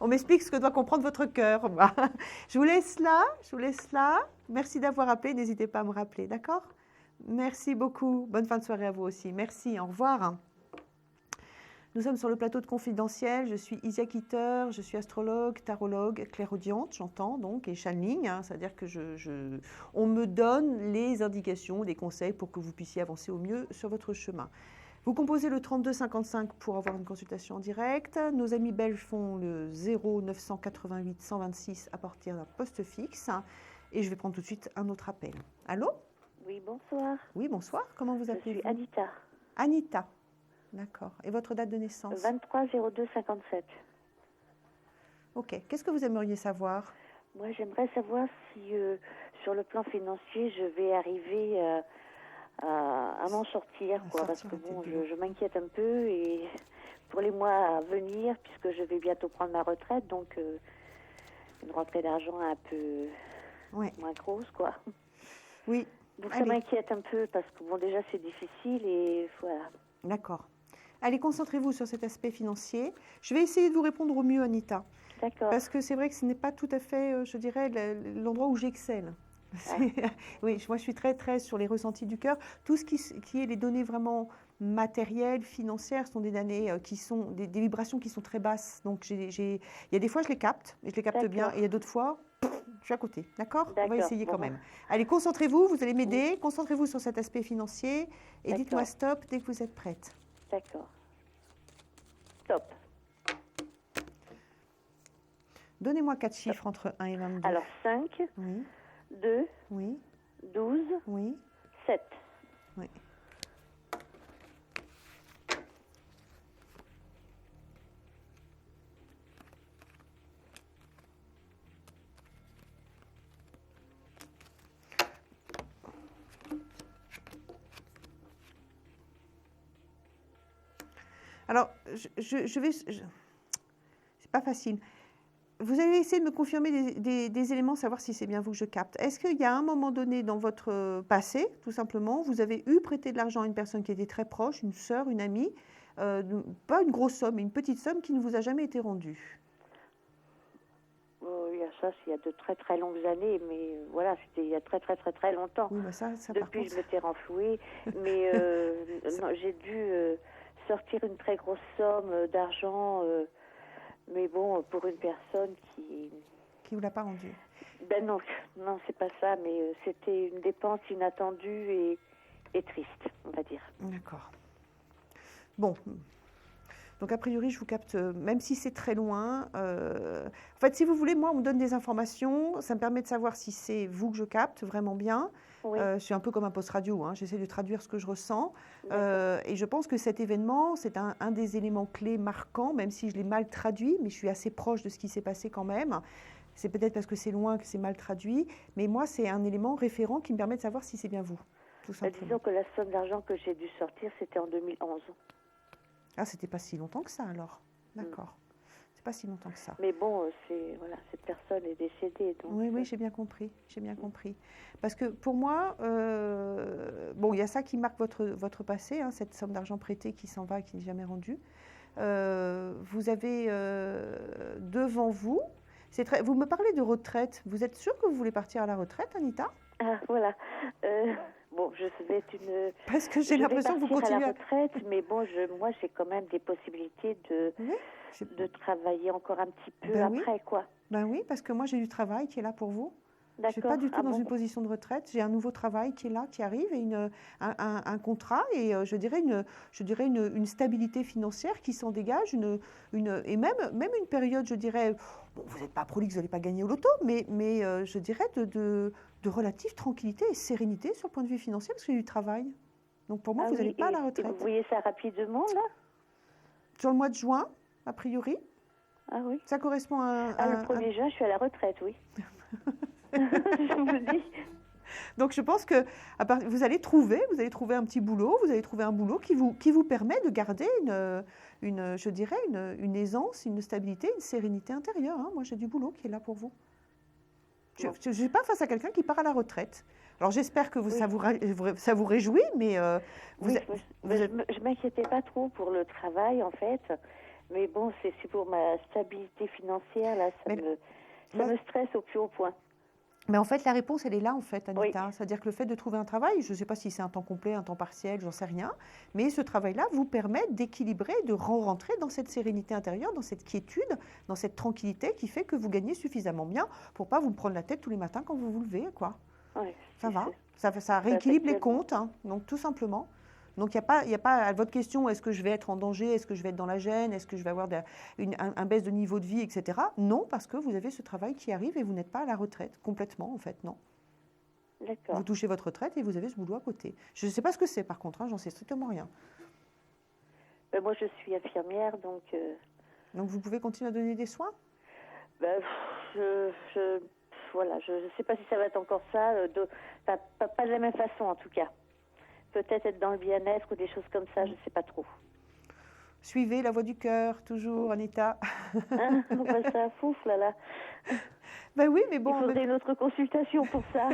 On m'explique ce que doit comprendre votre cœur. Je vous laisse là. Merci d'avoir appelé. N'hésitez pas à me rappeler. D'accord ? Merci beaucoup. Bonne fin de soirée à vous aussi. Merci. Au revoir. Nous sommes sur le plateau de Confidentiel. Je suis Isia Kitter, je suis astrologue, tarologue, clairaudiente, j'entends donc, et channeling. C'est-à-dire que on me donne les indications, les conseils pour que vous puissiez avancer au mieux sur votre chemin. Vous composez le 3255 pour avoir une consultation en direct. Nos amis belges font le 0988 126 à partir d'un poste fixe. Et je vais prendre tout de suite un autre appel. Allô ? Oui, bonsoir. Oui, bonsoir. Comment vous appelez-vous ? Je suis Anita. Anita. D'accord. Et votre date de naissance ? 23-02-57. Ok. Qu'est-ce que vous aimeriez savoir ? Moi, j'aimerais savoir si, sur le plan financier, je vais arriver à m'en sortir, quoi. Parce que bon, je m'inquiète un peu et pour les mois à venir, puisque je vais bientôt prendre ma retraite, donc une rentrée d'argent un peu moins grosse, quoi. Oui. Donc ça m'inquiète un peu parce que bon, déjà c'est difficile et voilà. D'accord. Allez, concentrez-vous sur cet aspect financier. Je vais essayer de vous répondre au mieux, Anita. D'accord. Parce que c'est vrai que ce n'est pas tout à fait, je dirais, l'endroit où j'excelle. Oui, moi je suis très très sur les ressentis du cœur. Tout ce qui est les données vraiment matérielles, financières, sont des données qui sont des vibrations qui sont très basses. Donc il y a des fois je les capte et je les capte bien, et il y a d'autres fois je suis à côté. D'accord ? On va essayer quand même. Allez, concentrez-vous, vous allez m'aider. Concentrez-vous sur cet aspect financier et dites-moi stop dès que vous êtes prête. D'accord. Stop. Donnez-moi 4 chiffres entre 1 et 22. Alors 5, 2, 12, 7. Oui. Alors, je vais... C'est pas facile. Vous allez essayer de me confirmer des éléments, savoir si c'est bien vous que je capte. Est-ce qu'il y a un moment donné dans votre passé, tout simplement, vous avez prêté de l'argent à une personne qui était très proche, une sœur, une amie, pas une grosse somme, mais une petite somme qui ne vous a jamais été rendue ? Il y a ça, il y a de très très longues années, mais voilà, c'était il y a très très très très longtemps. Oui, bah ça, depuis, contre... je m'étais renflouée, mais non, j'ai dû sortir une très grosse somme d'argent, mais bon, pour une personne qui vous l'a pas rendu. Ben non, c'est pas ça, mais c'était une dépense inattendue et triste, on va dire. D'accord. Bon. Donc, a priori, je vous capte, même si c'est très loin. En fait, si vous voulez, moi, on me donne des informations. Ça me permet de savoir si c'est vous que je capte vraiment bien. Oui. Je suis un peu comme un post-radio. Hein. J'essaie de traduire ce que je ressens. Et je pense que cet événement, c'est un des éléments clés marquants, même si je l'ai mal traduit, mais je suis assez proche de ce qui s'est passé quand même. C'est peut-être parce que c'est loin que c'est mal traduit. Mais moi, c'est un élément référent qui me permet de savoir si c'est bien vous, tout simplement. Disons que la somme d'argent que j'ai dû sortir, c'était en 2011. Ah, c'était pas si longtemps que ça, alors. D'accord. C'est pas si longtemps que ça. Mais bon, cette personne est décédée. Donc oui, j'ai bien compris. J'ai bien compris. Parce que pour moi, bon, il y a ça qui marque votre passé, hein, cette somme d'argent prêtée qui s'en va et qui n'est jamais rendue. Vous avez devant vous, vous me parlez de retraite. Vous êtes sûre que vous voulez partir à la retraite, Anita ? Ah, voilà. Bon, je vais être une... Parce que j'ai l'impression que vous continuez à la retraite, mais bon, moi, j'ai quand même des possibilités de travailler encore un petit peu après, quoi. Ben oui, parce que moi, j'ai du travail qui est là pour vous. Je ne suis D'accord. pas du tout dans une position de retraite. J'ai un nouveau travail qui est là, qui arrive, et un contrat, et je dirais une stabilité financière qui s'en dégage, et même une période, je dirais, bon, vous n'êtes pas prolixe, vous n'allez pas gagner au loto, mais je dirais de relative tranquillité et sérénité sur le point de vue financier, parce que j'ai du travail. Donc pour moi, vous n'allez pas à la retraite. Et vous voyez ça rapidement, là ? Sur le mois de juin, a priori. Ah oui. Ça correspond à... le 1er juin, je suis à la retraite, oui. Je vous dis. Donc je pense que vous allez trouver un petit boulot, vous allez trouver un boulot qui vous permet de garder une aisance, une stabilité, une sérénité intérieure. Hein. Moi, j'ai du boulot qui est là pour vous. Je ne suis pas face à quelqu'un qui part à la retraite. Alors j'espère que ça vous réjouit, mais je ne m'inquiétais pas trop pour le travail, en fait. Mais bon, c'est pour ma stabilité financière, là, ça me stresse au plus haut point. Mais en fait, la réponse, elle est là, en fait, Anita. Oui. C'est-à-dire que le fait de trouver un travail, je ne sais pas si c'est un temps complet, un temps partiel, j'en sais rien, mais ce travail-là vous permet d'équilibrer, de rentrer dans cette sérénité intérieure, dans cette quiétude, dans cette tranquillité qui fait que vous gagnez suffisamment bien pour ne pas vous prendre la tête tous les matins quand vous vous levez, quoi. Oui, ça va. Ça rééquilibre les comptes, hein, donc tout simplement. Donc, il n'y a pas à votre question, est-ce que je vais être en danger, est-ce que je vais être dans la gêne, est-ce que je vais avoir un baisse de niveau de vie, etc. Non, parce que vous avez ce travail qui arrive et vous n'êtes pas à la retraite, complètement, en fait, non. D'accord. Vous touchez votre retraite et vous avez ce boulot à côté. Je ne sais pas ce que c'est, par contre, hein, j'en sais strictement rien. Moi, je suis infirmière, donc... Donc, vous pouvez continuer à donner des soins ? Voilà, je ne sais pas si ça va être encore ça, pas de la même façon, en tout cas. Peut-être être dans le bien-être ou des choses comme ça, je ne sais pas trop. Suivez la voix du cœur, toujours, Anita. Hein, ça foufle, là. Ben oui, mais bon... Il faudrait une autre consultation pour ça.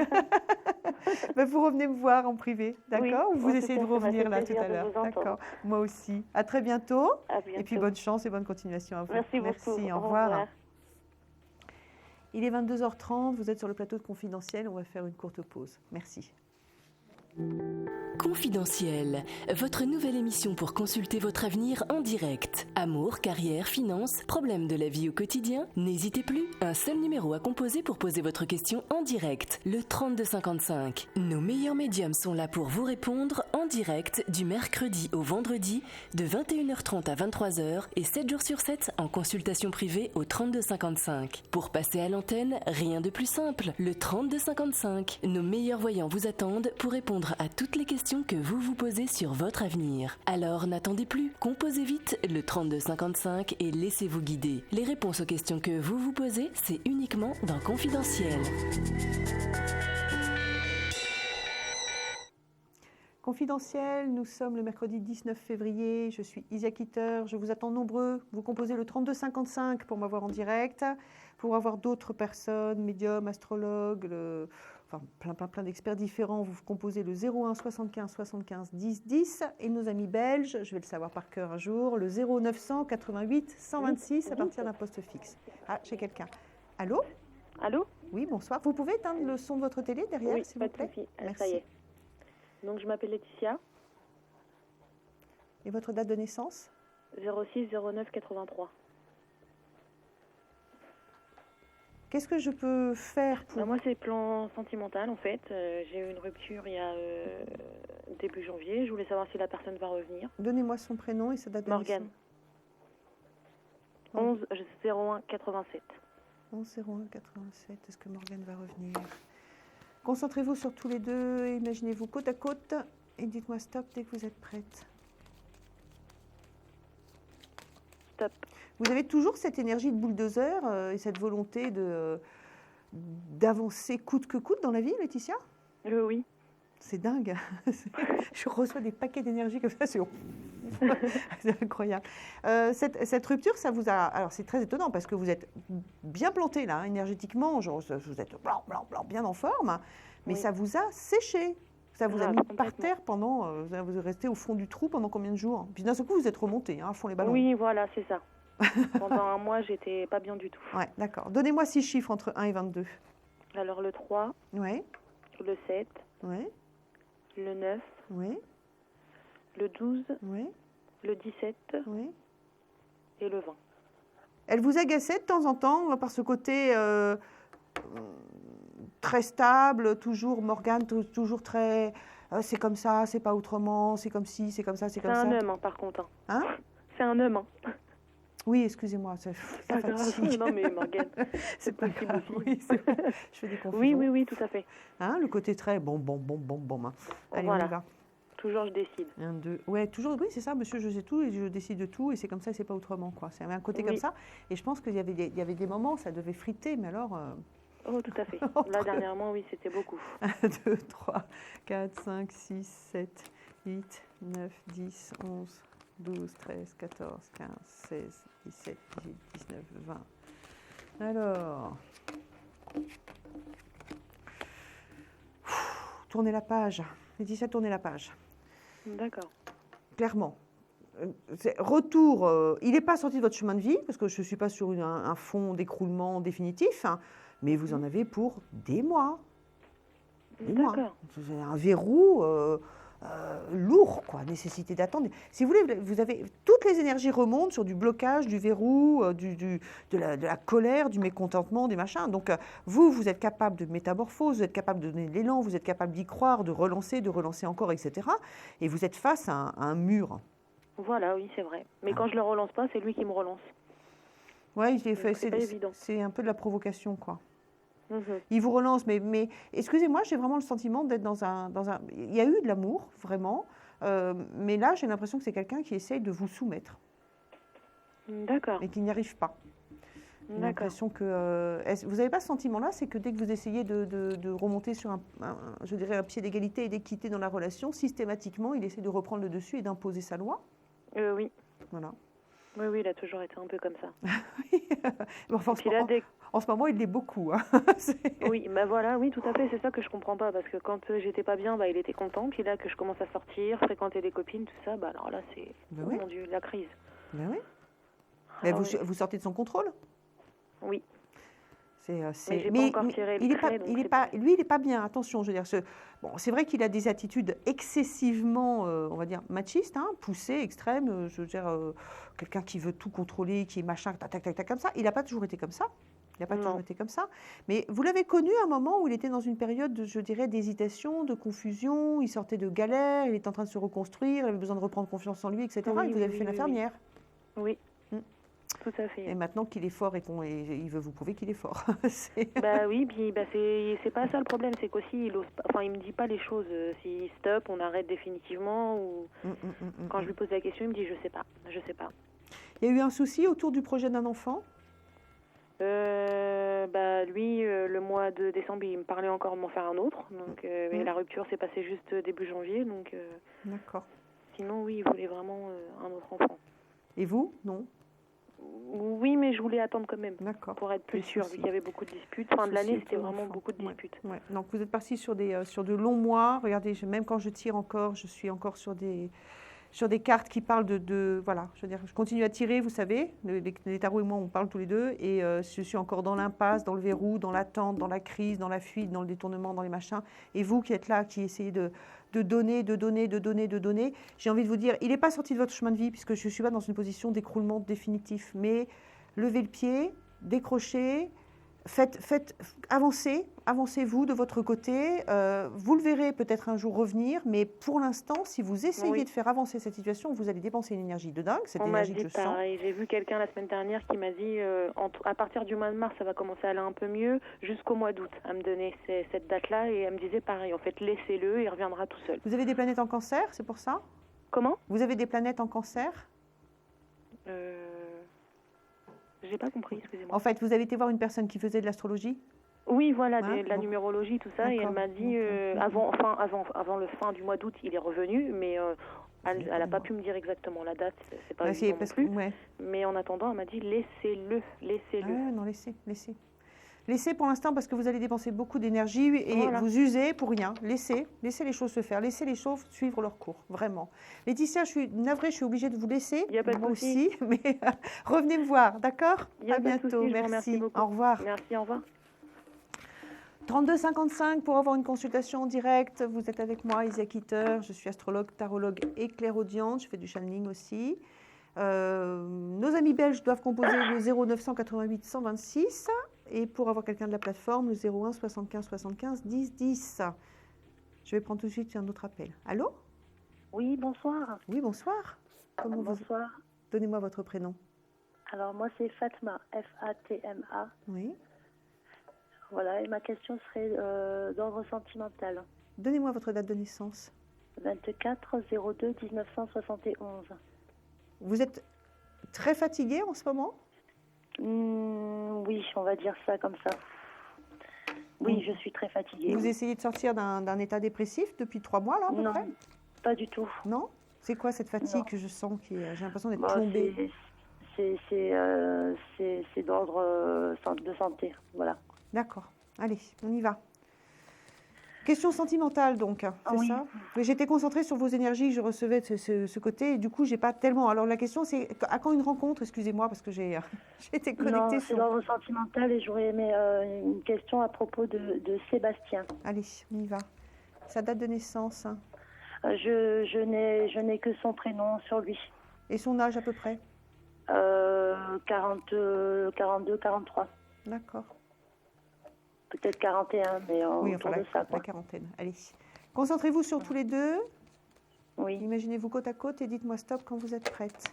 Ben vous revenez me voir en privé, d'accord ? Oui, ou vous essayez de revenir là tout à l'heure. D'accord. Moi aussi. À très bientôt. À bientôt. Et puis bonne chance et bonne continuation à vous. Merci beaucoup. Au revoir. Il est 22h30, vous êtes sur le plateau de Confidentiel, on va faire une courte pause. Merci. Confidentiel, votre nouvelle émission pour consulter votre avenir en direct. Amour, carrière, finances, problèmes de la vie au quotidien. N'hésitez plus, un seul numéro à composer pour poser votre question en direct, le 3255. Nos meilleurs médiums sont là pour vous répondre en direct du mercredi au vendredi de 21h30 à 23h et 7 jours sur 7 en consultation privée au 3255. Pour passer à l'antenne, rien de plus simple, le 3255. Nos meilleurs voyants vous attendent pour répondre à toutes les questions que vous vous posez sur votre avenir. Alors n'attendez plus, composez vite le 3255 et laissez-vous guider. Les réponses aux questions que vous vous posez, c'est uniquement dans Confidentiel. Confidentiel, nous sommes le mercredi 19 février, je suis Isia Kitter, je vous attends nombreux, vous composez le 3255 pour m'avoir en direct, pour avoir d'autres personnes, médiums, astrologues, plein d'experts différents, vous composez le 01 75 75 10 10 et nos amis belges, je vais le savoir par cœur un jour, le 0900 88 126 à partir d'un poste fixe. Ah, j'ai quelqu'un. Allô ? Allô ? Oui, bonsoir. Vous pouvez éteindre le son de votre télé derrière, oui, s'il vous plaît ? Merci. Ça y est. Donc, je m'appelle Laetitia. Et votre date de naissance ? 06 09 83. Qu'est-ce que je peux faire pour... Moi, c'est plan sentimental, en fait. J'ai eu une rupture il y a début janvier. Je voulais savoir si la personne va revenir. Donnez-moi son prénom et sa date de naissance. Morgane. 11 01 87. 11 01 87. Est-ce que Morgane va revenir ? Concentrez-vous sur tous les deux, imaginez-vous côte à côte et dites-moi stop dès que vous êtes prête. Stop. Vous avez toujours cette énergie de bulldozer et cette volonté d'avancer coûte que coûte dans la vie, Laetitia ? Oui. C'est dingue. Je reçois des paquets d'énergie comme ça, c'est incroyable. Cette rupture, ça vous a... Alors, c'est très étonnant parce que vous êtes bien planté là, énergétiquement, genre, vous êtes blanc, bien en forme, mais ça vous a séché. Ça vous a mis par terre pendant... vous êtes resté au fond du trou pendant combien de jours ? Puis d'un seul coup, vous êtes remonté, à fond les ballons. Oui, voilà, c'est ça. Pendant un mois, j'étais pas bien du tout. Ouais, d'accord. Donnez-moi 6 chiffres entre 1 et 22. Alors, le 3, ouais. Le 7, ouais. Le 9, oui. Le 12, oui. Le 17 oui. Et le 20. Elle vous agaçait de temps en temps par ce côté très stable, toujours Morgane, toujours très... c'est comme ça, c'est pas autrement, c'est comme ci, c'est comme ça, c'est comme ça. C'est un homme, par contre. Hein ? C'est un homme. Oui, excusez-moi, ça fatigue. Non, mais Morgane, c'est pas grave. Oui, je fais des confusions. Oui, tout à fait. Hein, le côté très bon. Allez, voilà. On y va. Toujours, je décide. 1, 2. Ouais, toujours, oui, c'est ça, monsieur, je sais tout et je décide de tout et c'est comme ça, c'est pas autrement, quoi. C'est un côté comme ça. Et je pense qu'il y avait des moments où ça devait friter, mais alors... Oh, tout à fait. Là, dernièrement, oui, c'était beaucoup. 1, 2, 3, 4, 5, 6, 7, 8, 9, 10, 11, 12, 13, 14, 15, 16, 17, 18, 19, 20. Alors... Tournez la page. Laetitia, tournez la page. D'accord. Clairement. Retour, il n'est pas sorti de votre chemin de vie, parce que je ne suis pas sur un fond d'écroulement définitif, hein, Mais vous en avez pour des mois. Des mois. D'accord. C'est un verrou lourd, quoi, nécessité d'attendre. Si vous voulez, vous avez toutes les énergies remontent sur du blocage, du verrou, de la colère, du mécontentement, des machins. Donc vous êtes capable de métamorphose, vous êtes capable de donner de l'élan, vous êtes capable d'y croire, de relancer encore, etc. Et vous êtes face à un mur. Voilà, oui, c'est vrai. Mais quand je le relance pas, c'est lui qui me relance. Oui, c'est un peu de la provocation, quoi. Il vous relance, mais excusez-moi, j'ai vraiment le sentiment d'être dans un... Il y a eu de l'amour, vraiment, mais là, j'ai l'impression que c'est quelqu'un qui essaye de vous soumettre. D'accord. Et qui n'y arrive pas. J'ai l'impression que... vous n'avez pas ce sentiment-là, c'est que dès que vous essayez de remonter sur un pied d'égalité et d'équité dans la relation, systématiquement, il essaie de reprendre le dessus et d'imposer sa loi. Oui. Voilà. Oui, il a toujours été un peu comme ça. Bon, enfin, en ce moment, il l'est beaucoup. Hein. Oui, voilà, oui, tout à fait. C'est ça que je comprends pas, parce que quand j'étais pas bien, il était content. Puis là, que je commence à sortir, fréquenter des copines, tout ça, alors là, c'est, mon Dieu, la crise. Ben oui. Mais vous sortez de son contrôle? Oui. Mais j'ai pas encore tiré le trait, lui, il n'est pas bien. Attention, je veux dire, c'est vrai qu'il a des attitudes excessivement, on va dire, machistes, hein, poussées, extrêmes. Je veux dire, quelqu'un qui veut tout contrôler, qui est machin, tac, comme ça. Il n'a pas toujours été comme ça. Mais vous l'avez connu à un moment où il était dans une période, je dirais, d'hésitation, de confusion. Il sortait de galère, il était en train de se reconstruire, il avait besoin de reprendre confiance en lui, etc. Oui, et vous avez fait l'infirmière. Oui. Tout à fait. Et maintenant qu'il est fort et il veut vous prouver qu'il est fort. Oui, puis c'est pas ça le problème, c'est qu'aussi il me dit pas les choses. Si stop, on arrête définitivement ou quand je lui pose la question, il me dit je sais pas. Il y a eu un souci autour du projet d'un enfant? Lui, le mois de décembre, il me parlait encore de m'en faire un autre. Donc la rupture s'est passée juste début janvier. Donc d'accord. Sinon, oui, il voulait vraiment un autre enfant. Et vous, non? Oui, mais je voulais attendre quand même, pour être plus sûre, vu qu'il y avait beaucoup de disputes. Fin de l'année, c'était vraiment beaucoup de disputes. Ouais. Donc vous êtes parti sur de longs mois. Regardez, même quand je tire encore, je suis encore sur des cartes qui parlent voilà, je veux dire, je continue à tirer, vous savez, les tarots et moi, on parle tous les deux, et je suis encore dans l'impasse, dans le verrou, dans l'attente, dans la crise, dans la fuite, dans le détournement, dans les machins. Et vous qui êtes là, qui essayez de donner, j'ai envie de vous dire, il n'est pas sorti de votre chemin de vie, puisque je ne suis pas dans une position d'écroulement définitif, mais levez le pied, décrochez, avancez-vous de votre côté. Vous le verrez peut-être un jour revenir, mais pour l'instant, si vous essayez de faire avancer cette situation, vous allez dépenser une énergie de dingue, cette énergie que je sens. J'ai vu quelqu'un la semaine dernière qui m'a dit à partir du mois de mars, ça va commencer à aller un peu mieux, jusqu'au mois d'août. Elle me donnait cette date-là et elle me disait pareil, en fait, laissez-le, il reviendra tout seul. Vous avez des planètes en cancer, c'est pour ça? Comment? Vous avez des planètes en cancer? J'ai pas compris, excusez-moi. En fait, vous avez été voir une personne qui faisait de l'astrologie? Oui, voilà, de la numérologie, tout ça, et elle m'a dit, avant le fin du mois d'août, il est revenu, mais elle n'a pas pu me dire exactement la date, c'est pas évident non plus. Mais en attendant, elle m'a dit, laissez-le. Non, laissez pour l'instant, parce que vous allez dépenser beaucoup d'énergie et vous usez pour rien. Laissez les choses se faire, laissez les choses suivre leur cours, vraiment. Laetitia, je suis navrée, je suis obligée de vous laisser, moi aussi, mais revenez me voir, d'accord? À bientôt, merci. Au revoir. Merci, au revoir. 32 55 pour avoir une consultation en direct. Vous êtes avec moi, Isia Kitter. Je suis astrologue, tarologue et clairaudiente. Je fais du channeling aussi. Nos amis belges doivent composer le 0988 126 et pour avoir quelqu'un de la plateforme, le 01 75 75 10 10. Je vais prendre tout de suite un autre appel. Allô? Oui, bonsoir. Oui, bonsoir. Bonsoir. Donnez-moi votre prénom. Alors, moi, c'est Fatma, Fatma. Oui. Voilà, et ma question serait d'ordre sentimental. Donnez-moi votre date de naissance. 24/02/1971. Vous êtes très fatiguée en ce moment? Oui, on va dire ça comme ça. Oui, je suis très fatiguée. Vous essayez de sortir d'un état dépressif depuis 3 mois, là, à peu près? Non, pas du tout. Non? C'est quoi cette fatigue que je sens j'ai l'impression d'être plombée? C'est d'ordre de santé, voilà. D'accord. Allez, on y va. Question sentimentale, donc, c'est ça? J'étais concentrée sur vos énergies, je recevais ce côté, et du coup, j'ai pas tellement... Alors, la question, c'est à quand une rencontre? Excusez-moi, parce que j'ai été connectée sur... Non, c'est l'ordre sentimental, et j'aurais aimé une question à propos de Sébastien. Allez, on y va. Sa date de naissance? Je n'ai que son prénom sur lui. Et son âge, à peu près? 42, 43. D'accord. Peut-être 41, mais autour de ça. La quarantaine. Allez. Concentrez-vous sur tous les deux. Oui. Imaginez-vous côte à côte et dites-moi stop quand vous êtes prête.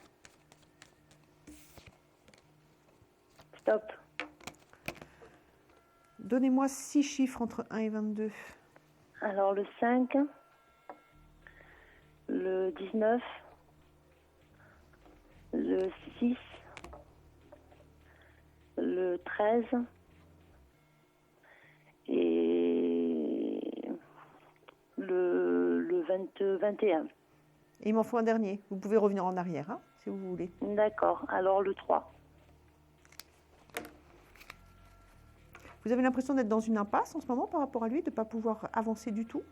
Stop. Donnez-moi 6 chiffres entre 1 et 22. Alors, le 5, le 19, le 6, le 13... et le 21. Et il m'en faut un dernier. Vous pouvez revenir en arrière, hein, si vous voulez. D'accord. Alors, le 3. Vous avez l'impression d'être dans une impasse en ce moment par rapport à lui, de ne pas pouvoir avancer du tout?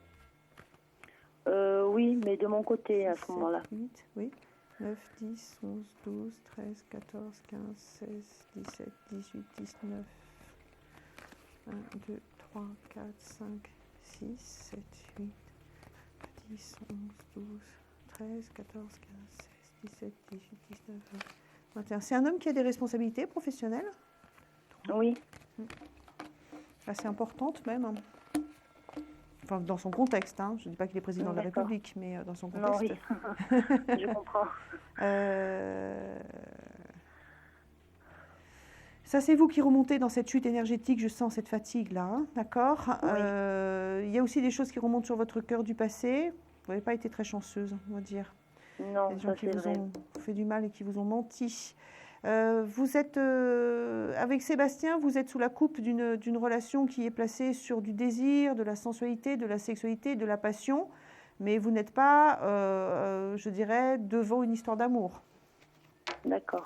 Oui, mais de mon côté, à ce moment-là. 8, oui. 9, 10, 11, 12, 13, 14, 15, 16, 17, 18, 19... 1, 2, 3, 4, 5, 6, 7, 8, 10, 11, 12, 13, 14, 15, 16, 17, 18, 19, 20, 21. C'est un homme qui a des responsabilités professionnelles? Oui. Assez importantes même. Enfin, dans son contexte. Hein. Je ne dis pas qu'il est président de la République, mais dans son contexte. Non, oui. Je comprends. Ça, c'est vous qui remontez dans cette chute énergétique, je sens cette fatigue-là, hein, d'accord? Oui. Il y a aussi des choses qui remontent sur votre cœur du passé. Vous n'avez pas été très chanceuse, on va dire. Non, des gens qui vous vrai. ont fait du mal et qui vous ont menti. Vous êtes, avec Sébastien, vous êtes sous la coupe d'une relation qui est placée sur du désir, de la sensualité, de la sexualité, de la passion, mais vous n'êtes pas, je dirais, devant une histoire d'amour. D'accord.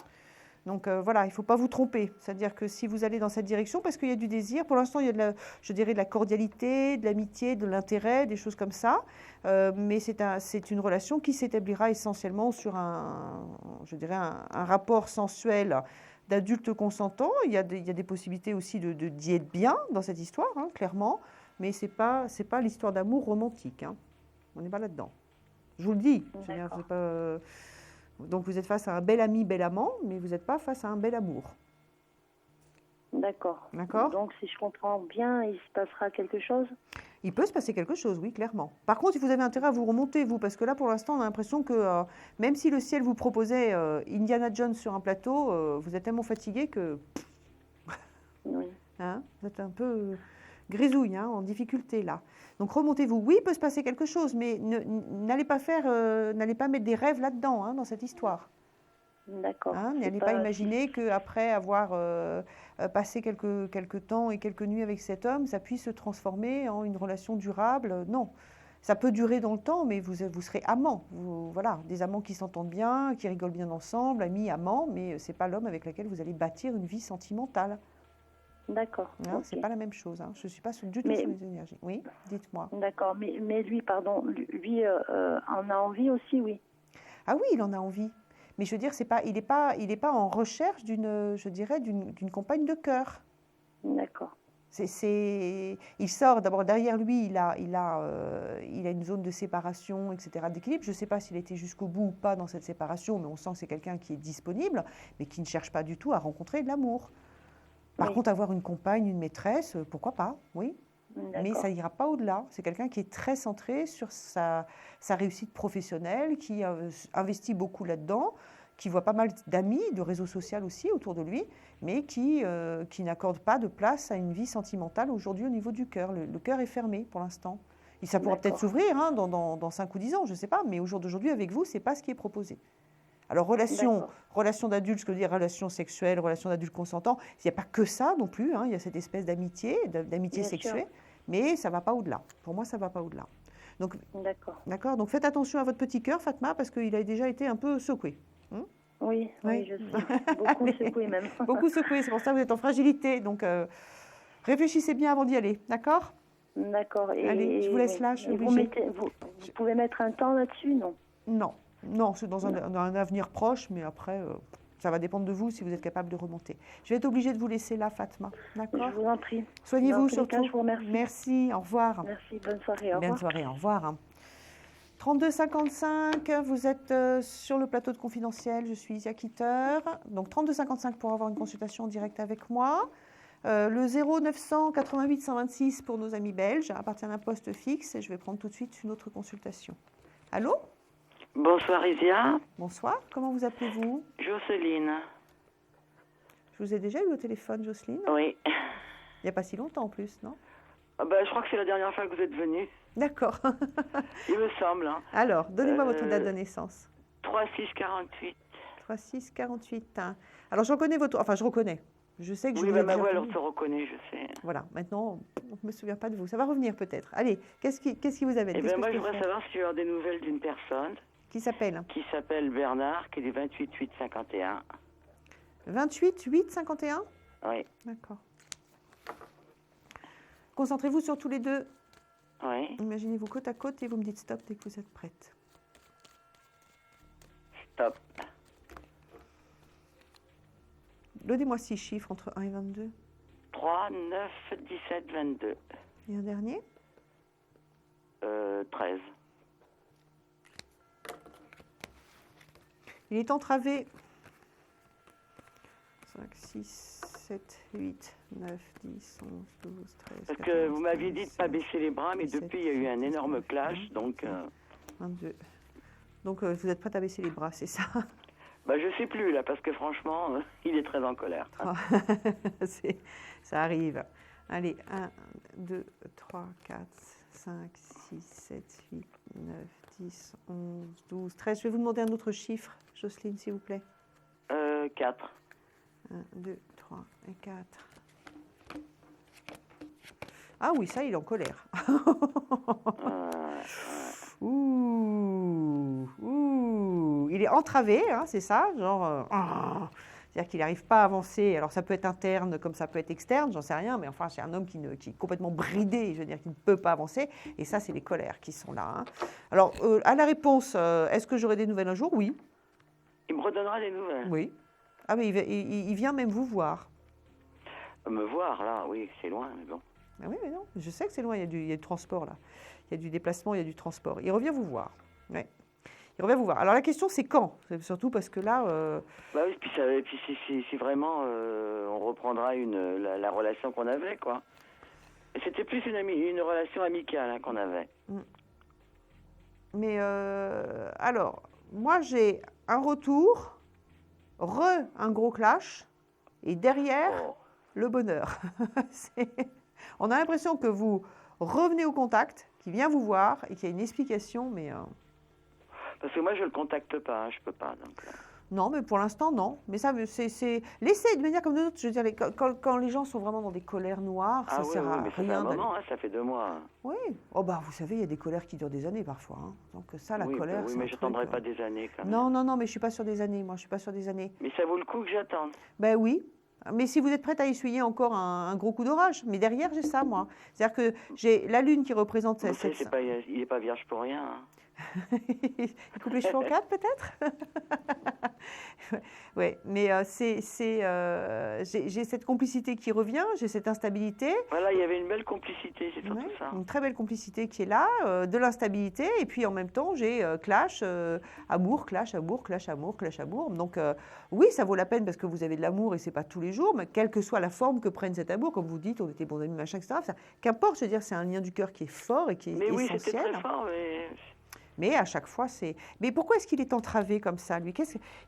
Donc voilà, il ne faut pas vous tromper. C'est-à-dire que si vous allez dans cette direction, parce qu'il y a du désir, pour l'instant il y a je dirais de la cordialité, de l'amitié, de l'intérêt, des choses comme ça. Mais c'est une relation qui s'établira essentiellement sur un rapport sensuel d'adultes consentants. Il y a des possibilités aussi d'y être bien dans cette histoire, hein, clairement. Mais c'est pas l'histoire d'amour romantique. Hein. On n'est pas là-dedans. Je vous le dis. C'est pas... Donc vous êtes face à un bel ami, bel amant, mais vous n'êtes pas face à un bel amour. D'accord. D'accord. Donc si je comprends bien, il se passera quelque chose? Il peut se passer quelque chose, oui, clairement. Par contre, vous avez intérêt à vous remonter, vous, parce que là, pour l'instant, on a l'impression que même si le ciel vous proposait Indiana Jones sur un plateau, vous êtes tellement fatigué que... Oui. Hein, vous êtes un peu grisouille, hein, en difficulté, là. Donc remontez-vous. Oui, il peut se passer quelque chose, mais n'allez pas mettre des rêves là-dedans, hein, dans cette histoire. D'accord. Hein, n'allez pas imaginer qu'après avoir passé quelques temps et quelques nuits avec cet homme, ça puisse se transformer en une relation durable. Non. Ça peut durer dans le temps, mais vous serez amants. Voilà, des amants qui s'entendent bien, qui rigolent bien ensemble, amis, amants, mais ce n'est pas l'homme avec lequel vous allez bâtir une vie sentimentale. D'accord. Hein, okay. C'est pas la même chose. Hein. Je ne suis pas du tout sur les énergies. Oui, dites-moi. D'accord. Mais lui, lui en a envie aussi, oui. Ah oui, il en a envie. Mais je veux dire, il n'est pas en recherche d'une compagne de cœur. D'accord. Il sort, d'abord derrière lui, il a une zone de séparation, etc., d'équilibre. Je ne sais pas s'il a été jusqu'au bout ou pas dans cette séparation, mais on sent que c'est quelqu'un qui est disponible, mais qui ne cherche pas du tout à rencontrer de l'amour. Par contre, avoir une compagne, une maîtresse, pourquoi pas, oui. Mais ça n'ira pas au-delà. C'est quelqu'un qui est très centré sur sa réussite professionnelle, qui investit beaucoup là-dedans, qui voit pas mal d'amis, de réseaux sociaux aussi autour de lui, mais qui n'accorde pas de place à une vie sentimentale aujourd'hui au niveau du cœur. Le cœur est fermé pour l'instant. Et ça pourra peut-être s'ouvrir hein, dans 5 ou 10 ans, je ne sais pas, mais au jour d'aujourd'hui, avec vous, ce n'est pas ce qui est proposé. Alors, relation d'adulte, ce que je veux dire, relation sexuelle, relation d'adulte consentant, il n'y a pas que ça non plus, hein, il y a cette espèce d'amitié sexuelle, mais ça ne va pas au-delà. Pour moi, ça ne va pas au-delà. Donc, d'accord. Donc, faites attention à votre petit cœur, Fatma, parce qu'il a déjà été un peu secoué. Oui, je sais. Beaucoup secoué même. Beaucoup secoué, c'est pour ça que vous êtes en fragilité. Donc, réfléchissez bien avant d'y aller, d'accord? D'accord. Allez, je vous laisse là. Vous pouvez mettre un temps là-dessus, non? Non, c'est dans un avenir proche, mais après, ça va dépendre de vous si vous êtes capable de remonter. Je vais être obligée de vous laisser là, Fatma. D'accord? Je vous en prie. Soignez-vous surtout. Cas, je vous remercie. Merci, au revoir. Merci, bonne soirée, au revoir. Bonne soirée, au revoir. 3255, vous êtes sur le plateau de Confidentiel, je suis Isia Kitter. Donc 3255 pour avoir une consultation en direct avec moi. Le 0900 88 126 pour nos amis belges appartient à un poste fixe et je vais prendre tout de suite une autre consultation. Allô? Bonsoir Isia. Bonsoir, comment vous appelez-vous? Jocelyne. Je vous ai déjà eu au téléphone, Jocelyne? Oui. Il n'y a pas si longtemps en plus, non? Je crois que c'est la dernière fois que vous êtes venue. D'accord. Il me semble. Hein. Alors, donnez-moi votre date de naissance. 3648. 3648. Alors, je reconnais votre... Enfin, je reconnais. Je sais que je vous ai ma voix, alors, se reconnaît, je sais. Voilà, maintenant, on ne me souvient pas de vous. Ça va revenir peut-être. Allez, qu'est-ce qui vous amène? Moi, je voudrais savoir si tu as des nouvelles d'une personne. Qui s'appelle? Qui s'appelle Bernard, qui est du 28 8 51. 28 8 51? Oui. D'accord. Concentrez-vous sur tous les deux. Oui. Imaginez-vous côte à côte et vous me dites stop dès que vous êtes prête. Stop. Donnez-moi 6 chiffres entre 1 et 22. 3, 9, 17, 22. Et un dernier? 13. Il est entravé. 5, 6, 7, 8, 9, 10, 11, 12, 13. Parce que vous m'aviez dit de ne pas baisser les bras, mais 17, depuis, il y a eu un énorme clash, donc... 22. Donc, vous êtes prête à baisser les bras, c'est ça? Je ne sais plus, là, parce que franchement, il est très en colère. Ça arrive. Allez, 1, 2, 3, 4, 5, 6, 7, 8, 9, 10, 11, 12, 13. Je vais vous demander un autre chiffre, Jocelyne, s'il vous plaît. 4. 1, 2, 3 et 4. Ah oui, ça, il est en colère. Ouh, il est entravé, hein, c'est ça, genre... c'est-à-dire qu'il n'arrive pas à avancer. Alors, ça peut être interne comme ça peut être externe, j'en sais rien, mais enfin, c'est un homme qui est complètement bridé, je veux dire, qui ne peut pas avancer. Et ça, c'est les colères qui sont là. Hein. Alors, à la réponse, est-ce que j'aurai des nouvelles un jour? Oui. Il me redonnera des nouvelles? Oui. Ah, mais il vient même vous voir. Me voir, là, oui, c'est loin, mais bon. Ah oui, mais non, je sais que c'est loin, il y a du transport, là. Il y a du déplacement, il y a du transport. Il revient vous voir. Ouais. Il revient vous voir. Alors la question, c'est quand? Surtout parce que là... oui, puis si vraiment on reprendra la relation qu'on avait, quoi. Et c'était plus une relation amicale hein, qu'on avait. Mais alors, moi j'ai un retour, un gros clash, et derrière, le bonheur. On a l'impression que vous revenez au contact, qu'il vient vous voir et qu'il y a une explication, mais... Parce que moi, je ne le contacte pas, hein, je ne peux pas. Donc... Non, mais pour l'instant, non. Mais ça, c'est... Laissez de manière comme de l'autre. Je veux dire, quand les gens sont vraiment dans des colères noires, ça sert à rien. Ça fait un moment, hein, ça fait 2 mois. Oui. Oh, vous savez, il y a des colères qui durent des années parfois. Hein. Donc ça, la colère... Oui, mais je n'attendrai pas des années quand même. Non, mais je ne suis pas sur des années, moi. Je ne suis pas sur des années. Mais ça vaut le coup que j'attende. Ben oui. Mais si vous êtes prête à essuyer encore un gros coup d'orage, mais derrière, j'ai ça, moi. C'est-à-dire que j'ai la lune qui représente... il n'est pas vierge pour rien. Hein. Il coupe les cheveux en 4, peut-être. Ouais, mais j'ai cette complicité qui revient, j'ai cette instabilité. Voilà, il y avait une belle complicité, c'est surtout ça. Une très belle complicité qui est là, de l'instabilité, et puis en même temps, j'ai clash, amour, clash, amour, clash, amour, clash, amour. Donc oui, ça vaut la peine parce que vous avez de l'amour et c'est pas tous les jours, mais quelle que soit la forme que prenne cet amour, comme vous dites, on était bons amis, machin, etc. Qu'importe, je veux dire, c'est un lien du cœur qui est fort et qui est essentiel. Mais oui, c'était très fort, Mais à chaque fois, c'est... Mais pourquoi est-ce qu'il est entravé comme ça, lui?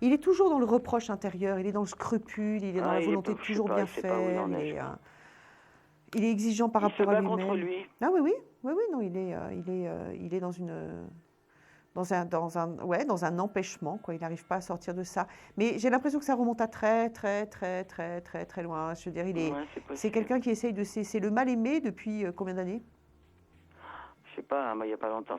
Il est toujours dans le reproche intérieur, il est dans le scrupule, il est dans la volonté de toujours bien faire. Il est exigeant par rapport à lui-même. Contre lui. Ah oui, non, il est dans un empêchement, quoi. Il n'arrive pas à sortir de ça. Mais j'ai l'impression que ça remonte à très, très, très, très, très, très loin. Je veux dire, c'est quelqu'un qui essaye de... C'est le mal-aimé depuis combien d'années? Je sais pas, il n'y a pas longtemps,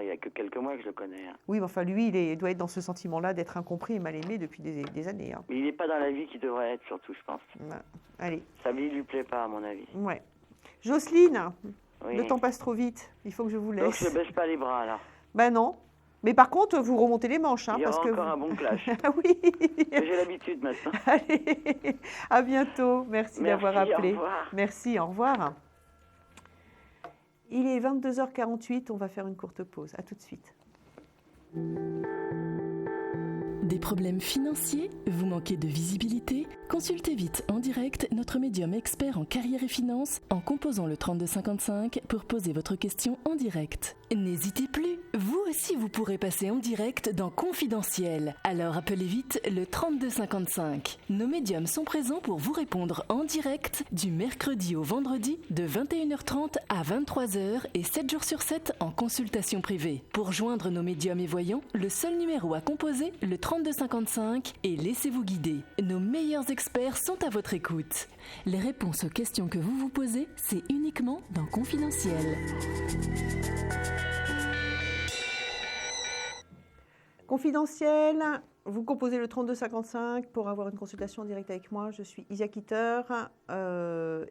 il y a que quelques mois que je le connais. Hein. Oui, mais enfin, lui, il doit être dans ce sentiment-là d'être incompris et mal aimé depuis des années. Hein. Mais il n'est pas dans la vie qu'il devrait être, surtout, je pense. Ouais. Allez. Sa vie ne lui plaît pas, à mon avis. Ouais. Jocelyne, Oui. Le temps passe trop vite. Il faut que je vous laisse. Donc je ne baisse pas les bras, là. Ben non. Mais par contre, vous remontez les manches. Il y aura encore un bon clash. Oui. J'ai l'habitude maintenant. Allez, à bientôt. Merci d'avoir appelé. Au revoir. Merci, au revoir. Il est 22h48, on va faire une courte pause. À tout de suite. Des problèmes financiers? Vous manquez de visibilité? Consultez vite en direct notre médium expert en carrière et finances en composant le 3255 pour poser votre question en direct. N'hésitez plus, vous aussi vous pourrez passer en direct dans Confidentiel. Alors appelez vite le 3255. Nos médiums sont présents pour vous répondre en direct du mercredi au vendredi de 21h30 à 23h et 7 jours sur 7 en consultation privée. Pour joindre nos médiums et voyants, le seul numéro à composer, le 3255, et laissez-vous guider. Nos meilleurs experts sont à votre écoute. Les réponses aux questions que vous vous posez, c'est uniquement dans Confidentiel. Confidentiel, vous composez le 3255 pour avoir une consultation en direct avec moi. Je suis Isia Kitter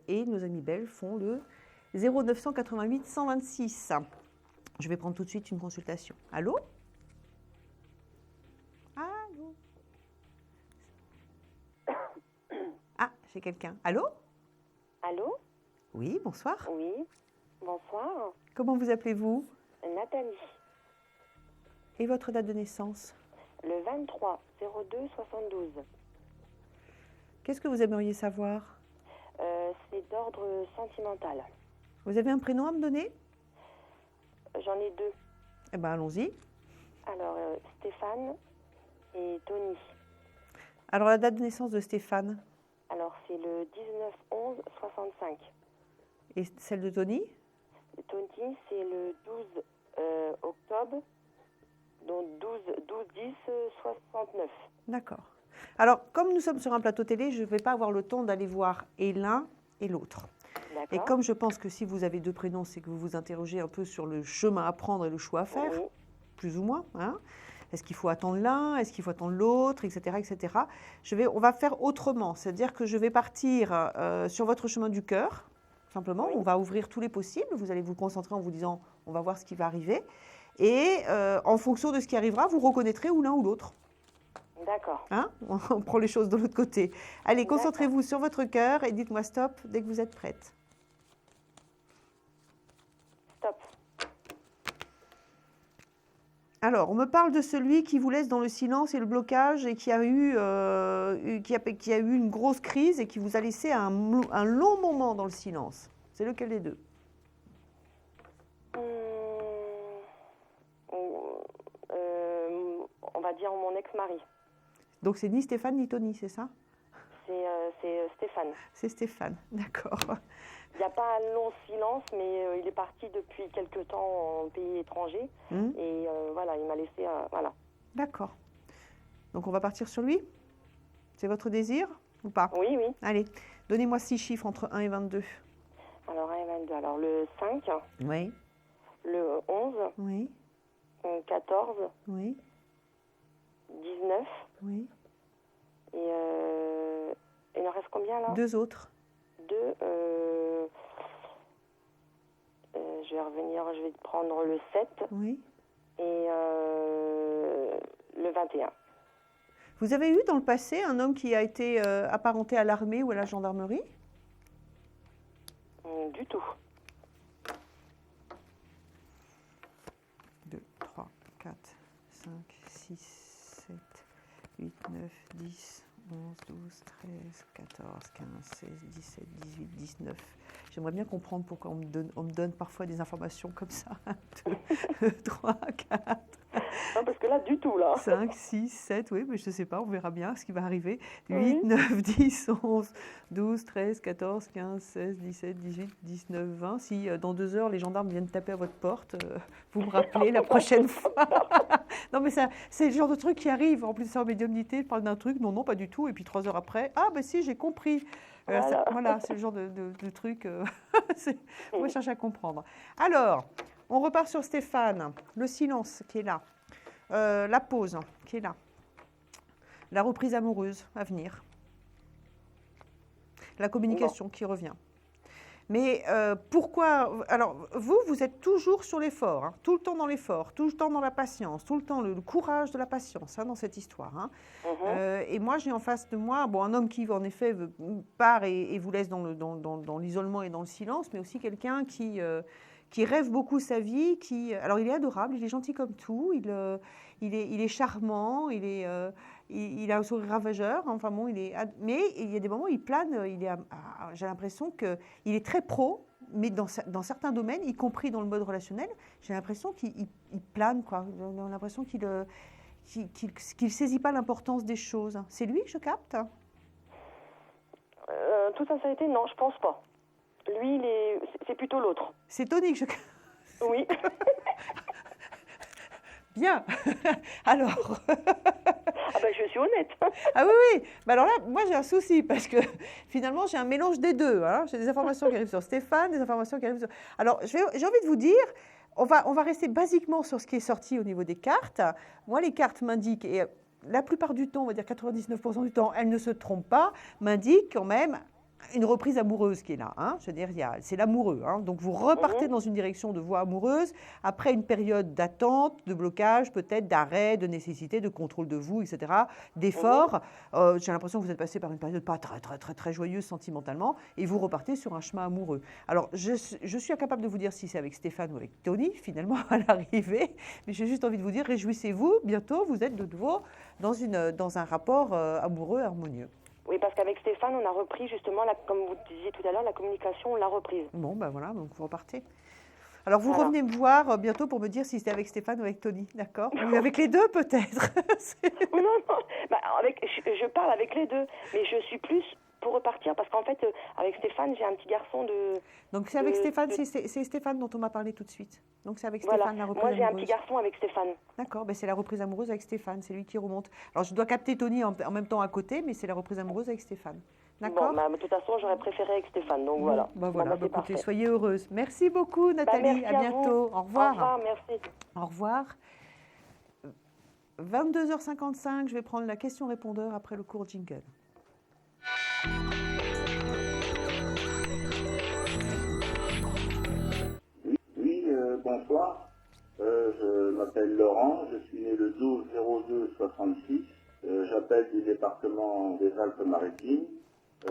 et nos amis belges font le 0988 126. Je vais prendre tout de suite une consultation. Allô? Allô? Ah, j'ai quelqu'un. Allô? Allô? Oui, bonsoir. Oui, bonsoir. Comment vous appelez-vous? Nathalie. Et votre date de naissance? Le 23-02-72. Qu'est-ce que vous aimeriez savoir? C'est d'ordre sentimental. Vous avez un prénom à me donner? J'en ai deux. Eh bien, allons-y. Alors, Stéphane et Tony. Alors, la date de naissance de Stéphane? Alors, c'est le 19-11-65. Et celle de Tony? Tony, c'est le 12 octobre, donc 12-10-69. D'accord. Alors, comme nous sommes sur un plateau télé, je ne vais pas avoir le temps d'aller voir et l'un et l'autre. Et comme je pense que si vous avez deux prénoms, c'est que vous vous interrogez un peu sur le chemin à prendre et le choix à faire, oui. Plus ou moins. Hein. Est-ce qu'il faut attendre l'un? Est-ce qu'il faut attendre l'autre? Etc. etc. On va faire autrement. C'est-à-dire que je vais partir sur votre chemin du cœur, simplement. Oui. On va ouvrir tous les possibles. Vous allez vous concentrer en vous disant, on va voir ce qui va arriver. Et en fonction de ce qui arrivera, vous reconnaîtrez ou l'un ou l'autre. D'accord. Hein? On prend les choses de l'autre côté. Allez, concentrez-vous sur votre cœur et dites-moi stop dès que vous êtes prête. Stop. Alors, on me parle de celui qui vous laisse dans le silence et le blocage et qui a eu une grosse crise et qui vous a laissé un long moment dans le silence. C'est lequel des deux? On va dire mon ex-mari. Donc, c'est ni Stéphane ni Tony, c'est ça? C'est Stéphane. C'est Stéphane, d'accord. Il n'y a pas un long silence, mais il est parti depuis quelque temps en pays étranger. Et voilà, il m'a laissé... voilà. D'accord. Donc, on va partir sur lui? C'est votre désir ou pas? Oui, oui. Allez, donnez-moi 6 chiffres entre 1 et 22. Alors, 1 et 22. Alors, le 5. Oui. Le 11. Oui. 14. Oui. 19. Oui. Et il en reste combien, là? 2 autres. 2. Je vais revenir, je vais prendre le 7. Oui. Et le 21. Vous avez eu dans le passé un homme qui a été apparenté à l'armée ou à la gendarmerie? Du tout. 2, 3, 4, 5, 6, 7, 8, 9, 10, 11, 12, 13, 14, 15, 16, 17, 18, 19. J'aimerais bien comprendre pourquoi on me donne parfois des informations comme ça. 1, 2, 3, 4. Non, parce que là, du tout, là. 5, 6, 7, oui, mais je ne sais pas, on verra bien ce qui va arriver. 8, 9, 10, 11, 12, 13, 14, 15, 16, 17, 18, 19, 20. Si dans 2 heures, les gendarmes viennent taper à votre porte, vous me rappelez la prochaine fois. Non, mais c'est le genre de truc qui arrive. En plus, c'est en médiumnité, je parle d'un truc, non, pas du tout. Et puis 3 heures après, ah, ben si, j'ai compris. Voilà, c'est le genre de truc. On va chercher à comprendre. Alors, on repart sur Stéphane. Le silence qui est là. La pause qui est là. La reprise amoureuse à venir. La communication qui revient. Mais pourquoi? Alors, vous êtes toujours sur l'effort, hein, tout le temps dans l'effort, tout le temps dans la patience, tout le temps le courage de la patience dans cette histoire. Hein. Et moi, j'ai en face de moi un homme qui, en effet, part et vous laisse dans l'isolement et dans le silence, mais aussi quelqu'un qui rêve beaucoup sa vie, alors il est adorable, il est gentil comme tout, il est charmant, il a un sourire ravageur, enfin bon, mais il y a des moments où il plane, j'ai l'impression qu'il est très pro, mais dans certains domaines, y compris dans le mode relationnel, j'ai l'impression qu'il plane, quoi. J'ai l'impression qu'il saisit pas l'importance des choses. C'est lui que je capte? Toute sincérité, non, je pense pas. Lui, c'est plutôt l'autre. C'est Tony que je... Oui. Bien. Alors... Ah ben, je suis honnête. Ah oui, oui. Ben alors là, moi, j'ai un souci parce que finalement, j'ai un mélange des deux. Hein. J'ai des informations qui arrivent sur Stéphane, des informations qui arrivent sur... Alors, j'ai envie de vous dire, on va rester basiquement sur ce qui est sorti au niveau des cartes. Moi, les cartes m'indiquent, et la plupart du temps, on va dire 99% du temps, elles ne se trompent pas, m'indiquent quand même une reprise amoureuse qui est là. Hein. Je veux dire, c'est l'amoureux. Hein. Donc, vous repartez dans une direction de voie amoureuse après une période d'attente, de blocage, peut-être d'arrêt, de nécessité, de contrôle de vous, etc., d'effort. J'ai l'impression que vous êtes passé par une période pas très, très, très, très joyeuse sentimentalement et vous repartez sur un chemin amoureux. Alors, je suis incapable de vous dire si c'est avec Stéphane ou avec Tony, finalement, à l'arrivée, mais j'ai juste envie de vous dire, réjouissez-vous, bientôt, vous êtes de nouveau dans un rapport amoureux harmonieux. Oui, parce qu'avec Stéphane, on a repris justement, comme vous disiez tout à l'heure, la communication, on l'a reprise. Bon, ben voilà, donc vous repartez. Alors, vous revenez me voir bientôt pour me dire si c'était avec Stéphane ou avec Tony, d'accord? Ou avec les deux, peut-être. Non, non, bah, je parle avec les deux, mais je suis plus pour repartir, parce qu'en fait, avec Stéphane, j'ai un petit garçon de... Donc, c'est avec Stéphane, c'est Stéphane dont on m'a parlé tout de suite. Donc, c'est avec Stéphane, la reprise amoureuse. Moi, j'ai un petit garçon avec Stéphane. D'accord, ben c'est la reprise amoureuse avec Stéphane, c'est lui qui remonte. Alors, je dois capter Tony en même temps à côté, mais c'est la reprise amoureuse avec Stéphane. D'accord. Bon, bah, de toute façon, j'aurais préféré avec Stéphane, donc voilà. Bah voilà, bah, écoutez, soyez heureuse. Merci beaucoup, Nathalie, merci à bientôt. Au revoir. Au revoir, merci. Au revoir. 22h55, je vais prendre la question-répondeur après le court jingle. Bonsoir, je m'appelle Laurent, je suis né le 12-02-66, j'appelle du département des Alpes-Maritimes.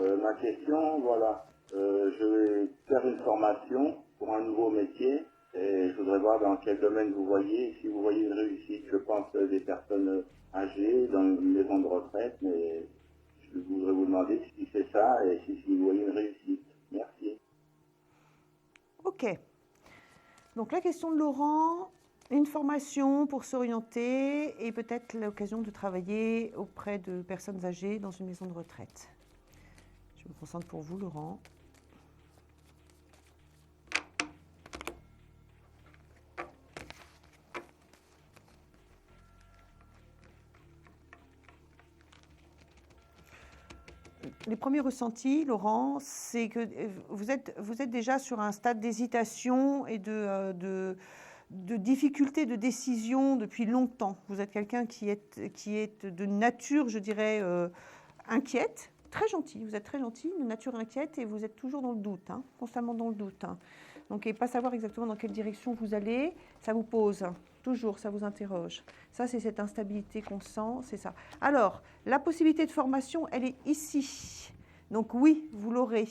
Ma question, voilà, je vais faire une formation pour un nouveau métier et je voudrais voir dans quel domaine vous voyez, si vous voyez une réussite. Je pense des personnes âgées dans une maison de retraite, mais je voudrais vous demander si c'est ça et si vous voyez une réussite. Merci. Ok. Donc la question de Laurent, une formation pour s'orienter et peut-être l'occasion de travailler auprès de personnes âgées dans une maison de retraite. Je me concentre pour vous, Laurent. Les premiers ressentis, Laurent, c'est que vous êtes déjà sur un stade d'hésitation et de difficulté de décision depuis longtemps. Vous êtes quelqu'un qui est de nature, je dirais, inquiète, très gentil. Vous êtes très gentil, de nature inquiète et vous êtes toujours dans le doute, hein, constamment dans le doute. Hein. Donc, et pas savoir exactement dans quelle direction vous allez, ça vous pose. Toujours, ça vous interroge. Ça, c'est cette instabilité qu'on sent, c'est ça. Alors, la possibilité de formation, elle est ici. Donc oui, vous l'aurez.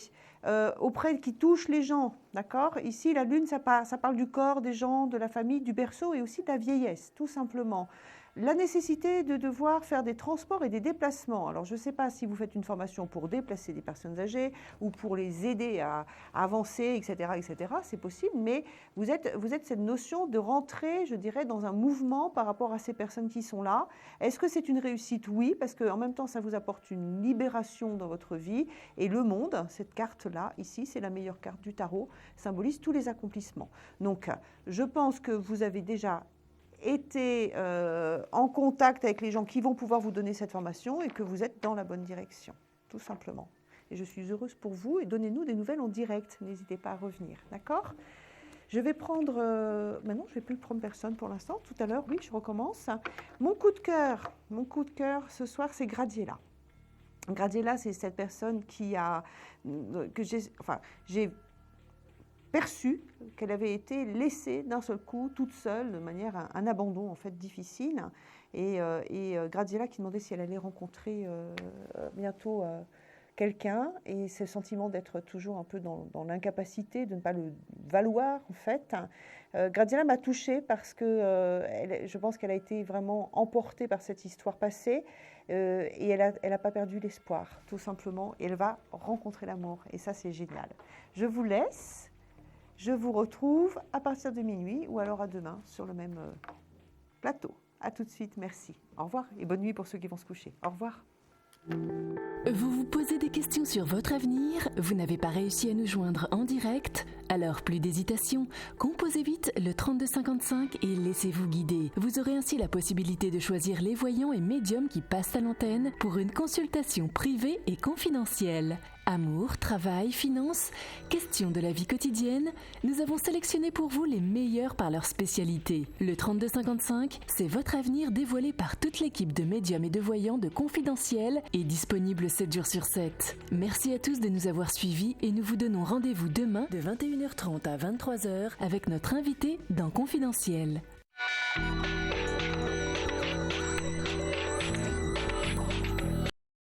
Auprès qui touche les gens, d'accord? Ici, la lune, ça parle du corps, des gens, de la famille, du berceau et aussi de la vieillesse, tout simplement. La nécessité de devoir faire des transports et des déplacements. Alors, je ne sais pas si vous faites une formation pour déplacer des personnes âgées ou pour les aider à avancer, etc., etc. C'est possible, mais vous êtes cette notion de rentrer, je dirais, dans un mouvement par rapport à ces personnes qui sont là. Est-ce que c'est une réussite? Oui, parce qu'en même temps, ça vous apporte une libération dans votre vie. Et le monde, cette carte-là, ici, c'est la meilleure carte du tarot, symbolise tous les accomplissements. Donc, je pense que vous avez déjà été en contact avec les gens qui vont pouvoir vous donner cette formation et que vous êtes dans la bonne direction, tout simplement. Et je suis heureuse pour vous et donnez-nous des nouvelles en direct. N'hésitez pas à revenir, d'accord? Je vais prendre... maintenant, je ne vais plus prendre personne pour l'instant. Tout à l'heure, oui, je recommence. Mon coup de cœur ce soir, c'est Gradiela. Gradiela, c'est cette personne qui a... j'ai perçu qu'elle avait été laissée d'un seul coup, toute seule, de manière un abandon en fait difficile. Et Graziella qui demandait si elle allait rencontrer bientôt quelqu'un, et ce sentiment d'être toujours un peu dans l'incapacité, de ne pas le valoir en fait. Graziella m'a touchée parce que je pense qu'elle a été vraiment emportée par cette histoire passée, et elle a pas perdu l'espoir, tout simplement, et elle va rencontrer l'amour, et ça c'est génial. Je vous laisse, je vous retrouve à partir de minuit ou alors à demain sur le même plateau. À tout de suite, merci. Au revoir et bonne nuit pour ceux qui vont se coucher. Au revoir. Vous vous posez des questions sur votre avenir? Vous n'avez pas réussi à nous joindre en direct? Alors plus d'hésitation, composez vite le 3255 et laissez-vous guider. Vous aurez ainsi la possibilité de choisir les voyants et médiums qui passent à l'antenne pour une consultation privée et confidentielle. Amour, travail, finances, questions de la vie quotidienne, nous avons sélectionné pour vous les meilleurs par leur spécialité. Le 3255, c'est votre avenir dévoilé par toute l'équipe de médiums et de voyants de Confidentiel et disponible 7 jours sur 7. Merci à tous de nous avoir suivis et nous vous donnons rendez-vous demain de 21h30 à 23h avec notre invité dans Confidentiel.